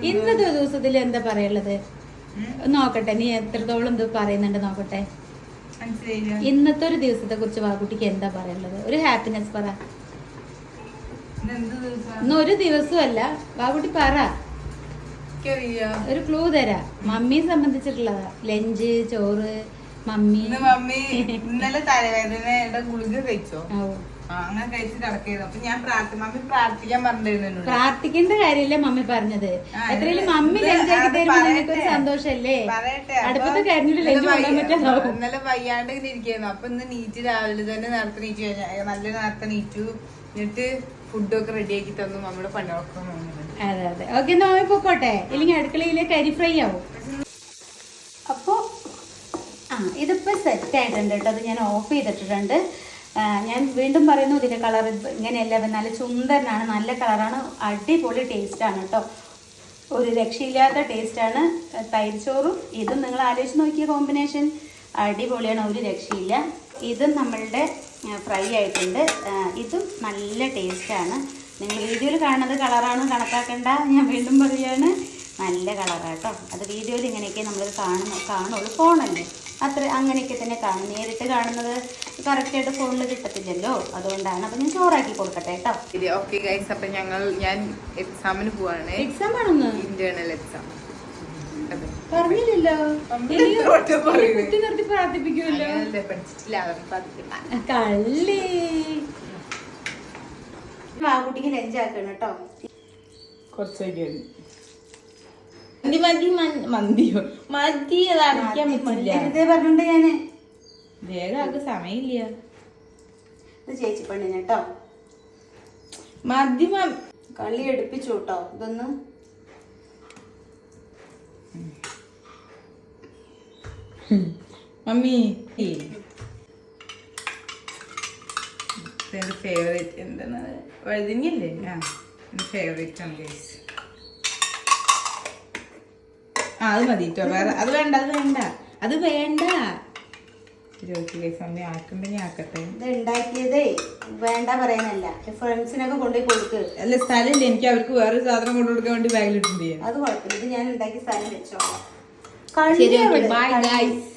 ഇന്നത്തെ ദിവസത്തിൽ എന്താ പറയാനുള്ളത് നോക്കട്ടെ. നീ എത്രത്തോളം ഇത് പറയുന്നുണ്ട് നോക്കട്ടെ. ഇന്നത്തെ ഒരു ദിവസത്തെ കുറിച്ച് വാക്കുട്ടിക്ക് എന്താ പറയാനുള്ളത്? ഒരു ഹാപ്പിനെസ് പറ. ഇന്നൊരു ദിവസമല്ല, വാക്കുട്ടി പറ. ഒരു ക്ലൂ തരാം. മമ്മിയെ സംബന്ധിച്ചിട്ടുള്ളതാ. ലഞ്ച്, ചോറ്, മമ്മി. ഇന്നലെ തലവേദനയുടെ ഗുളിക കഴിച്ചോ? അങ്ങനെ കഴിച്ച് കിടക്കായിരുന്നു. അപ്പൊ ഞാൻ മമ്മി പ്രാർത്ഥിക്കാൻ പറഞ്ഞിരുന്നു. പ്രാർത്ഥിക്കേണ്ട കാര്യമില്ല മമ്മി പറഞ്ഞത്. എത്രയും മമ്മി ലഞ്ച് ആക്കി തരുമ്പോ നിനക്കൊരു സന്തോഷല്ലേ? അടുപ്പത്തെ കഴിഞ്ഞിട്ട് ലഞ്ച് കൊണ്ടാൻ പറ്റാ. ഇന്നലെ വയ്യാണ്ട് ഇങ്ങനെ ഇരിക്കുന്നു. അപ്പൊ ഇന്ന് നീറ്റ് രാവിലെ തന്നെ നേരത്തെ നീറ്റ് കഴിഞ്ഞാൽ നല്ല നേരത്തെ നീറ്റു. എന്നിട്ട് ഫുഡൊക്കെ റെഡിയാക്കി തന്നു. മമ്മിയുടെ പണികളൊക്കെ. അതെ അതെ. ഓക്കെ, എന്നാ മമ്മി പൊക്കോട്ടെ. ഇല്ലെങ്കിൽ അടുക്കളയിലേക്ക് അരി ഫ്രൈ ആവും. അപ്പോൾ ഇതിപ്പോൾ സെറ്റ് ആയിട്ടുണ്ട് കേട്ടോ. അത് ഞാൻ ഓഫ് ചെയ്തിട്ടുണ്ട്. ഞാൻ വീണ്ടും പറയുന്നു, ഇതിൻ്റെ കളർ ഇങ്ങനെയല്ല. നല്ല ചുന്ദരനാണ്, നല്ല കളറാണ്, അടിപൊളി ടേസ്റ്റാണ് കേട്ടോ. ഒരു രക്ഷയില്ലാത്ത ടേസ്റ്റാണ്. തൈര്ച്ചോറും ഇതും നിങ്ങൾ ആലോചിച്ച് നോക്കിയ കോമ്പിനേഷൻ അടിപൊളിയാണ്, ഒരു രക്ഷയില്ല. ഇതും നമ്മളുടെ ഫ്രൈ ആയിട്ടുണ്ട്. ഇതും നല്ല ടേസ്റ്റാണ്. നിങ്ങൾ വീഡിയോയിൽ കാണുന്നത് കളറാണ് കണക്കാക്കേണ്ട. ഞാൻ വീണ്ടും പറയുകയാണ്, നല്ല കളറാട്ടോ. അത് വീഡിയോയിൽ ഇങ്ങനെയൊക്കെ നമ്മളിത് കാണുള്ളൂ. ഫോണല്ലേ, അത്ര അങ്ങനെയൊക്കെ തന്നെ കാണും. നേരിട്ട് കാണുന്നത് കറക്റ്റായിട്ട് ഫോണിൽ കിട്ടത്തില്ലല്ലോ, അതുകൊണ്ടാണ്. അപ്പം ഞാൻ ചോറാക്കി കൊടുക്കട്ടെ കേട്ടോ. ഓക്കെ ഗൈസ്, അപ്പം ഞാൻ എക്സാമിന് പോവാണ്. എക്സാം ആണെന്ന്? ഇന്റേണൽ എക്സാം പറഞ്ഞില്ലല്ലോ. കുത്തി നിർത്തി പ്രാർത്ഥിപ്പിക്കുമല്ലോ. കള്ളി. വാക്കുട്ടിക്ക് ലഞ്ച് ആക്കണം കേട്ടോ. കുറച്ച് മന്തിയോ മതി. അത് അടയ്ക്കാൻ പറ്റില്ല പറഞ്ഞോണ്ട് ഞാന് വേഗം സമയമില്ല. ഇത് ചേച്ചി പെണ്ണിന് കേട്ടോ. മതി കളി എടുപ്പിച്ചു കേട്ടോ. ഇതൊന്ന് മമ്മി എന്റെ ഫേവറേറ്റ് എന്താണ് വഴുതിനിയല്ലേ? എന്റെ ഫേവറേറ്റ് ആണ് ഗൈസ്. അത് മതി കേട്ടോ. വേറെ അത് വേണ്ട, അത് വേണ്ട, അത് വേണ്ട. സമയം ആക്കണ്ടെങ്കിൽ ആക്കട്ടെ. ഇത് ഉണ്ടാക്കിയതേ വേണ്ട പറയാനല്ല, ഫ്രണ്ട്സിനൊക്കെ കൊണ്ടുപോയി കൊടുക്ക്. അല്ല സ്ഥലമില്ല എനിക്ക്, അവർക്ക് വേറെ സാധനം കൊണ്ടു കൊടുക്കാൻ വേണ്ടി ബാഗിലിട്ടുണ്ട്. അത് കുഴപ്പമില്ല, ഇത് ഞാൻ ഉണ്ടാക്കിയ സ്ഥലം വെച്ചോളാം. ശരി, ബൈ ഗൈസ്.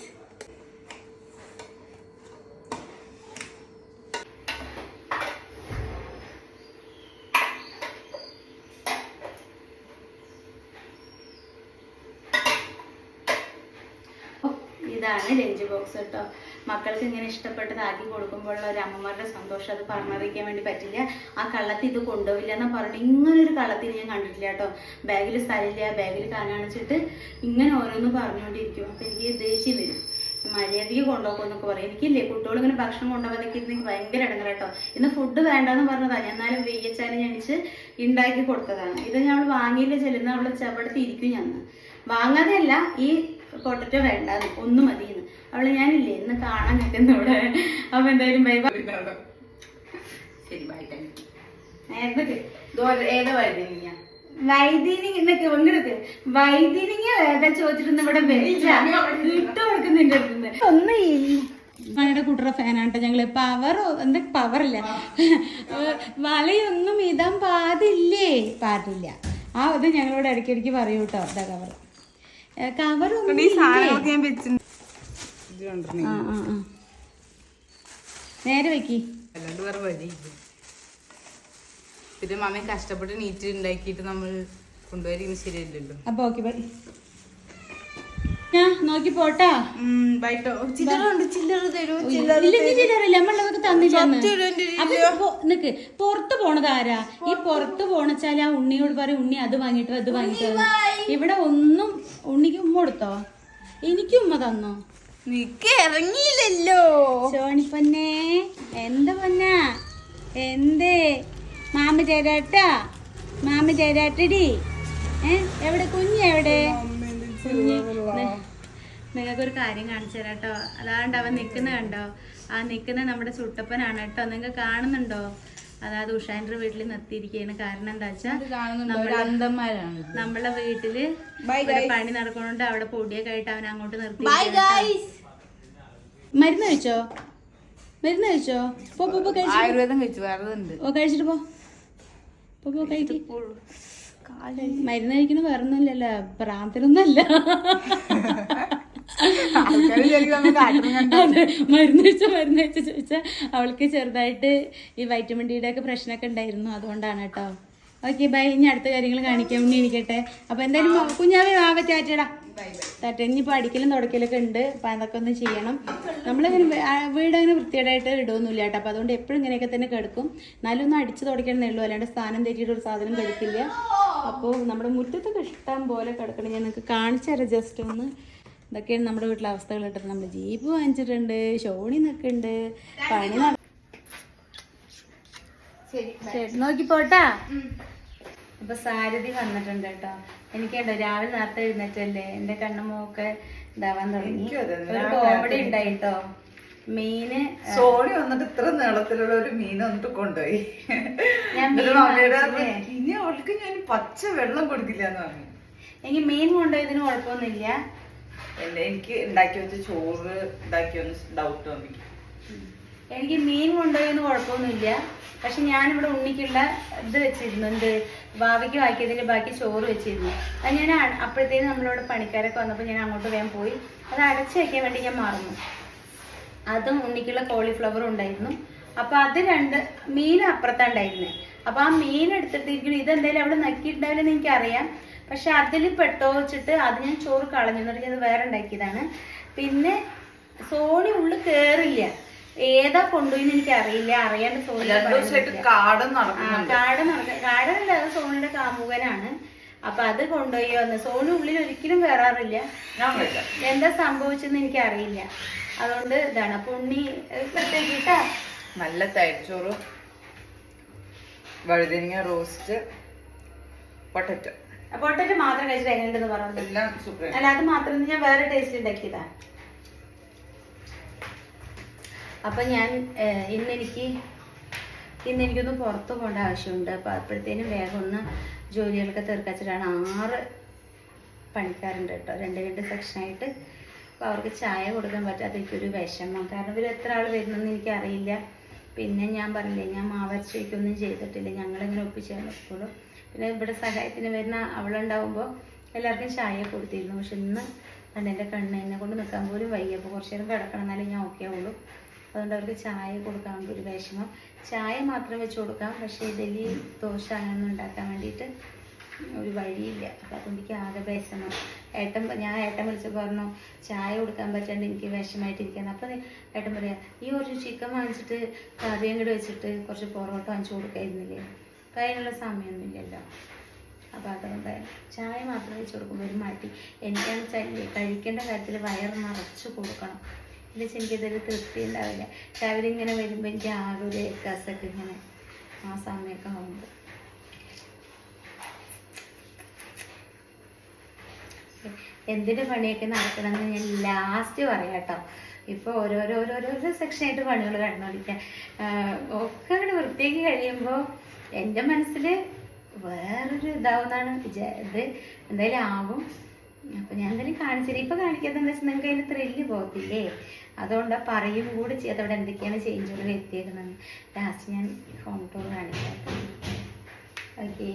ഇതാണ് ലഞ്ച് ബോക്സ് കേട്ടോ. മക്കൾക്ക് ഇങ്ങനെ ഇഷ്ടപ്പെട്ടതാക്കി കൊടുക്കുമ്പോഴുള്ള ഒരു അമ്മമാരുടെ സന്തോഷം അത് പറഞ്ഞറിയിക്കാൻ വേണ്ടി പറ്റില്ല. ആ കള്ളത്തിൽ ഇത് കൊണ്ടുപോവില്ല എന്ന് പറഞ്ഞു ഇങ്ങനൊരു കള്ളത്തിൽ ഞാൻ കണ്ടിട്ടില്ല കേട്ടോ. ബാഗിൽ സ്ഥലമില്ല, ബാഗിൽ കാണിച്ചിട്ട് ഇങ്ങനെ ഓരോന്ന് പറഞ്ഞുകൊണ്ടിരിക്കും. അപ്പം എനിക്ക് ദേഷ്യം വരും. മര്യാദയ്ക്ക് കൊണ്ടുപോകുമെന്നൊക്കെ പറയും. എനിക്കില്ലേ കുട്ടികൾ ഇങ്ങനെ ഭക്ഷണം കൊണ്ടുപോകാതൊക്കെ എനിക്ക് ഭയങ്കര ഇടങ്ങറ കേട്ടോ. ഇന്ന് ഫുഡ് വേണ്ടെന്ന് പറഞ്ഞതാണ്, എന്നാലും വെയ്യച്ചാലും ഞണിച്ച് ഉണ്ടാക്കി കൊടുത്തതാണ്. ഇത് ഞങ്ങൾ വാങ്ങിയില്ല, ചെല്ലുന്ന അവള് ചവിടത്തി ഇരിക്കും. ഞാൻ വാങ്ങാതെയല്ല, ഈ പൊട്ടറ്റോ വേണ്ട ഒന്നും മതിയെന്ന് അവള്. ഞാനില്ലേ ഇന്ന് കാണാൻ നിൽക്കുന്ന ഇവിടെ. അപ്പൊ എന്തായാലും ബൈ ബൈ. ശരി ബൈ. നേരത്തെ ഏതാ വൈദ്യുതിങ്ങ വൈദ്യുതിങ്ങ പങ്കെടുക്ക്. വൈദ്യുതിങ്ങ ഏതാ ചോദിച്ചിട്ട് ഇവിടെ ഇട്ട് കൊടുക്കുന്നുണ്ട് അടുത്തുനിന്ന്. ഒന്നും ഇല്ല. മഴയുടെ കൂട്ടറ ഫാനാട്ടോ ഞങ്ങള്. എന്താ പവറില്ല, വലയൊന്നും ഇടാൻ പാടില്ല. ആ ഇത് ഞങ്ങളോട് ഇടയ്ക്കിടയ്ക്ക് പറയൂ കേട്ടോ. ഇതാ കവറൊന്നും നേരെ വെക്കി. അല്ലാണ്ട് വേറെ വഴി. പിന്നെ മാമ കഷ്ടപ്പെട്ട് നീറ്റ് ഉണ്ടാക്കിയിട്ട് നമ്മൾ കൊണ്ടുപോയിരിക്കുന്നത് ശരിയല്ലല്ലോ. അപ്പൊ ഓക്കെ ബൈ. ഞാൻ നോക്കി പോട്ടാ. നിക്ക് പുറത്ത് പോണത് ആരാ? ഈ പുറത്ത് പോണച്ചാല് ആ ഉണ്ണിയോട് പറയും, ഉണ്ണി അത് വാങ്ങിട്ടോ അത് വാങ്ങിട്ടോ. ഇവിടെ ഒന്നും ഉണ്ണിക്ക് ഉമ്മ കൊടുത്തോ? എനിക്ക് ഉമ്മ തന്നോ? നിക്ക് ഇറങ്ങിയില്ലല്ലോ സോണിപ്പന്നെ. എന്താ പൊന്ന എന്തേ? മാമ ചേരാട്ടടി. എവിടെ കുഞ്ഞെവിടെ? നിങ്ങൾക്കൊരു കാര്യം കാണിച്ചു തരാം കേട്ടോ. അതാണ്ട് അവൻ നിക്കുന്ന കണ്ടോ? ആ നിക്കുന്ന നമ്മുടെ ചുട്ടപ്പനാണ് കേട്ടോ. നിങ്ങൾ കാണുന്നുണ്ടോ? അതായത് ഉഷാന്റെ വീട്ടിൽ നിർത്തിയിരിക്കുകയാണ്. കാരണം എന്താ വെച്ചാൽ നമ്മളെ വീട്ടില് പണി നടക്കണോണ്ട് അവിടെ പൊടിയൊക്കെ ആയിട്ട് അവൻ അങ്ങോട്ട് നിർത്തി. മരുന്ന് കഴിച്ചോ? ആയുർവേദം കഴിച്ചു. വേറെ കഴിച്ചിട്ട് പോ. മരുന്ന് കഴിക്കുന്ന വേറൊന്നുമില്ലല്ലോ, പ്രാന്തിലൊന്നുമല്ല. മരുന്ന് കഴിച്ച ചോദിച്ചാൽ അവൾക്ക് ചെറുതായിട്ട് ഈ വൈറ്റമിൻ ഡിയുടെ ഒക്കെ പ്രശ്നമൊക്കെ ഉണ്ടായിരുന്നു, അതുകൊണ്ടാണ് കേട്ടോ. Okay bye. ഇനി അടുത്ത കാര്യങ്ങൾ കാണിക്കാൻ വേണ്ടി ഇരിക്കട്ടെ. അപ്പൊ എന്തായാലും കുഞ്ഞാവേ ടാറ്റടാ. ടാറ്റ. ഇനിയിപ്പോൾ അടിക്കലും തുടക്കലൊക്കെ ഉണ്ട്. അപ്പം അതൊക്കെ ഒന്ന് ചെയ്യണം. നമ്മളിങ്ങനെ വീടങ്ങനെ വൃത്തിയായിട്ട് ഇടുമൊന്നുമില്ല കേട്ടോ. അപ്പം അതുകൊണ്ട് എപ്പോഴും ഇങ്ങനെയൊക്കെ തന്നെ കിടക്കും. എന്നാലും ഒന്ന് അടിച്ച് തുടക്കണമെന്നേ ഉള്ളൂ, അല്ലാണ്ട് സ്ഥാനം തെറ്റിയിട്ട് ഒരു സാധനം കിടക്കില്ല. അപ്പോൾ നമ്മുടെ മുറ്റത്തൊക്കെ ഇഷ്ടം പോലെ കിടക്കണം. ഞാൻ നിങ്ങൾക്ക് കാണിച്ചു തരാം ജസ്റ്റ് ഒന്ന്. ഇതൊക്കെയാണ് നമ്മുടെ വീട്ടിലെ അവസ്ഥകൾ ഇട്ടത്. നമ്മൾ ജീപ്പ് വാങ്ങിച്ചിട്ടുണ്ട്, ഷോണി നിൽക്കുന്നുണ്ട്, പണി ശരി നോക്കി പോട്ടാ. അപ്പൊ സാരഥി വന്നിട്ടുണ്ട് കേട്ടോ. എനിക്കുണ്ടോ രാവിലെ നേരത്തെ എഴുന്നേറ്റല്ലേ എന്റെ കണ്ണുമൊക്കെ ഇതാവാൻ തുടങ്ങി. ഒരു കോമഡി ഉണ്ടായിട്ടോ. മീന് സോണി വന്നിട്ട് ഇത്ര നീളത്തിലുള്ള ഒരു മീൻ വന്നിട്ട് കൊണ്ടുപോയി. ഇനി അവൾക്ക് ഞാൻ പച്ച വെള്ളം കൊടുക്കില്ല എന്ന് പറഞ്ഞു. എനിക്ക് മീൻ കൊണ്ടുപോയതിന് കുഴപ്പമൊന്നുമില്ല. എനിക്ക് ഉണ്ടാക്കി വെച്ച ചോറ് ഉണ്ടാക്കിയൊന്ന് ഡൗട്ട് വന്നു. എനിക്ക് മീൻ കൊണ്ടുപോയെന്ന് കുഴപ്പമൊന്നുമില്ല. പക്ഷെ ഞാനിവിടെ ഉണ്ണിക്കുള്ള ഇത് വെച്ചിരുന്നു, എന്ത് ഭാവിക്ക് വാക്കിയതിന്റെ ബാക്കി ചോറ് വെച്ചിരുന്നു. അത് ഞാൻ അപ്പോഴത്തേനും നമ്മളിവിടെ പണിക്കാരൊക്കെ വന്നപ്പോൾ ഞാൻ അങ്ങോട്ട് വേഗം പോയി അത് അടച്ചു വെക്കാൻ വേണ്ടി ഞാൻ മറന്നു. അതും ഉണ്ണിക്കുള്ള കോളിഫ്ലവറും ഉണ്ടായിരുന്നു. അപ്പൊ അത് മീൻ അപ്പുറത്താണ്ടായിരുന്നേ. അപ്പൊ ആ മീൻ എടുത്തിട്ടിരിക്കുന്നു. ഇതെന്തായാലും അവിടെ നക്കിയിട്ടുണ്ടാവില്ലെന്ന് എനിക്കറിയാം. പക്ഷെ അതിൽ പെട്ടോ വെച്ചിട്ട് അത് ഞാൻ ചോറ് കളഞ്ഞു. എന്നിട്ട് അത് വേറെ ഉണ്ടാക്കിയതാണ്. പിന്നെ സോണി ഉള്ളിൽ കേറില്ല. ഏതാ കൊണ്ടുപോയിന്ന് എനിക്ക് അറിയില്ല. അറിയാണ്ട് സോണി കാടനല്ല, അത് സോണിയുടെ കാമുകനാണ്. അപ്പൊ അത് കൊണ്ടുപോയി വന്ന് സോണി ഉള്ളിൽ ഒരിക്കലും കയറാറില്ല. എന്താ സംഭവിച്ചെന്ന് എനിക്ക് അറിയില്ല. അതുകൊണ്ട് ഇതാണ്. അപ്പൊ ഉണ്ണി പ്രത്യേകിട്ടാ നല്ല തൈച്ചോറും വഴുതനങ്ങ റോസ്റ്റ് പൊട്ടറ്റോ മാത്രം കഴിച്ചിട്ട് എങ്ങനെയുണ്ടെന്ന് പറഞ്ഞില്ല. അല്ല അത് മാത്രം ഞാൻ വേറെ ടേസ്റ്റ് ഉണ്ടാക്കിയതാ. അപ്പൊ ഞാൻ ഇന്നെനിക്കൊന്ന് പുറത്ത് പോകേണ്ട ആവശ്യമുണ്ട്. അപ്പൊ അപ്പോഴത്തേനും വേഗം ഒന്ന് ജോലികളൊക്കെ തീർക്കാച്ചിട്ടാണ്. 6 പണിക്കാരുണ്ട് കേട്ടോ. 2 സെക്ഷനായിട്ട് അപ്പോൾ അവർക്ക് ചായ കൊടുക്കാൻ പറ്റാത്ത എനിക്കൊരു വിഷമം. കാരണം ഇവർ എത്ര ആൾ വരുന്നെന്ന് എനിക്കറിയില്ല. പിന്നെ ഞാൻ പറഞ്ഞില്ലേ, ഞാൻ മാവരച്ച് വയ്ക്കൊന്നും ചെയ്തിട്ടില്ല, ഞങ്ങളിങ്ങനെ ഒപ്പിച്ചാൽ എപ്പോഴും. പിന്നെ ഇവിടെ സഹായത്തിന് വരുന്ന അവളുണ്ടാവുമ്പോൾ എല്ലാവർക്കും ചായ കൊടുത്തിരുന്നു. പക്ഷെ ഇന്ന് എൻ്റെ കണ്ണ് എന്നെ കൊണ്ട് നിൽക്കാൻ പോലും വയ്യ. അപ്പോൾ കുറച്ച് നേരം കിടക്കണം, എന്നാലും ഞാൻ ഓക്കെ ആവുള്ളൂ. അതുകൊണ്ട് അവർക്ക് ചായ കൊടുക്കാൻ ഒരു വിഷമം. ചായ മാത്രം വെച്ച് കൊടുക്കാം, പക്ഷേ ഇഡലി ദോശ അങ്ങനെയൊന്നും ഉണ്ടാക്കാൻ വേണ്ടിയിട്ട് ഒരു വഴിയില്ല. അപ്പോൾ അതുകൊണ്ട് എനിക്ക് ആകെ വിഷമം. ഏട്ടൻ വിളിച്ച് പറഞ്ഞു ചായ കൊടുക്കാൻ പറ്റാണ്ട് എനിക്ക് വിഷമായിട്ടിരിക്കുകയാണ്. അപ്പോൾ ഏട്ടൻ പറയാം, ഈ ഒരു ചിക്കൻ വാങ്ങിച്ചിട്ട് കറിയും കൂടെ വെച്ചിട്ട് കുറച്ച് പൊറോട്ട വാങ്ങിച്ചു കൊടുക്കായിരുന്നില്ലേ? അപ്പോൾ അതിനുള്ള സമയമൊന്നുമില്ലല്ലോ. അപ്പോൾ അതുകൊണ്ട് ചായ മാത്രം വെച്ച് കൊടുക്കുമ്പോൾ ഒരു മാറ്റി. എനിക്കാണെന്ന് കഴിക്കേണ്ട കാര്യത്തിൽ വയറ് നിറച്ച് കൊടുക്കണം. എന്നുവെച്ചാൽ എനിക്കിതൊരു തൃപ്തി ഉണ്ടാവില്ല. പക്ഷെ അവരിങ്ങനെ വരുമ്പോൾ എനിക്ക് ആകെ ഒരു ഏക്കാസൊക്കെ ഇങ്ങനെ ആ സമയമൊക്കെ ആകുമ്പോൾ. എന്തിൻ്റെ പണിയൊക്കെ നടക്കണമെന്ന് ഞാൻ ലാസ്റ്റ് പറയാം കേട്ടോ. ഇപ്പോൾ ഓരോരോ സെക്ഷനായിട്ട് പണികൾ കണ്ടുപിടിക്കാം. ഒക്കെ അങ്ങോട്ട് വൃത്തിയാക്കി കഴിയുമ്പോൾ എൻ്റെ മനസ്സിൽ വേറൊരു ഇതാവുന്നതാണ് ഇത് എന്തായാലും ആവും. അപ്പോൾ ഞാൻ എന്തായാലും കാണിച്ചില്ല. ഇപ്പോൾ കാണിക്കാത്തതെന്ന് വെച്ചാൽ നിങ്ങൾക്ക് അതിന് ത്രില്ല് പോകത്തില്ലേ, അതുകൊണ്ടാണ് പറയും കൂടി അതവിടെ എന്തൊക്കെയാണ് ചേഞ്ചുകൾ എത്തിയേക്കുന്നത്. ലാസ്റ്റ് ഞാൻ ഹോം ടൂർ കാണിക്കാം. ഓക്കെ.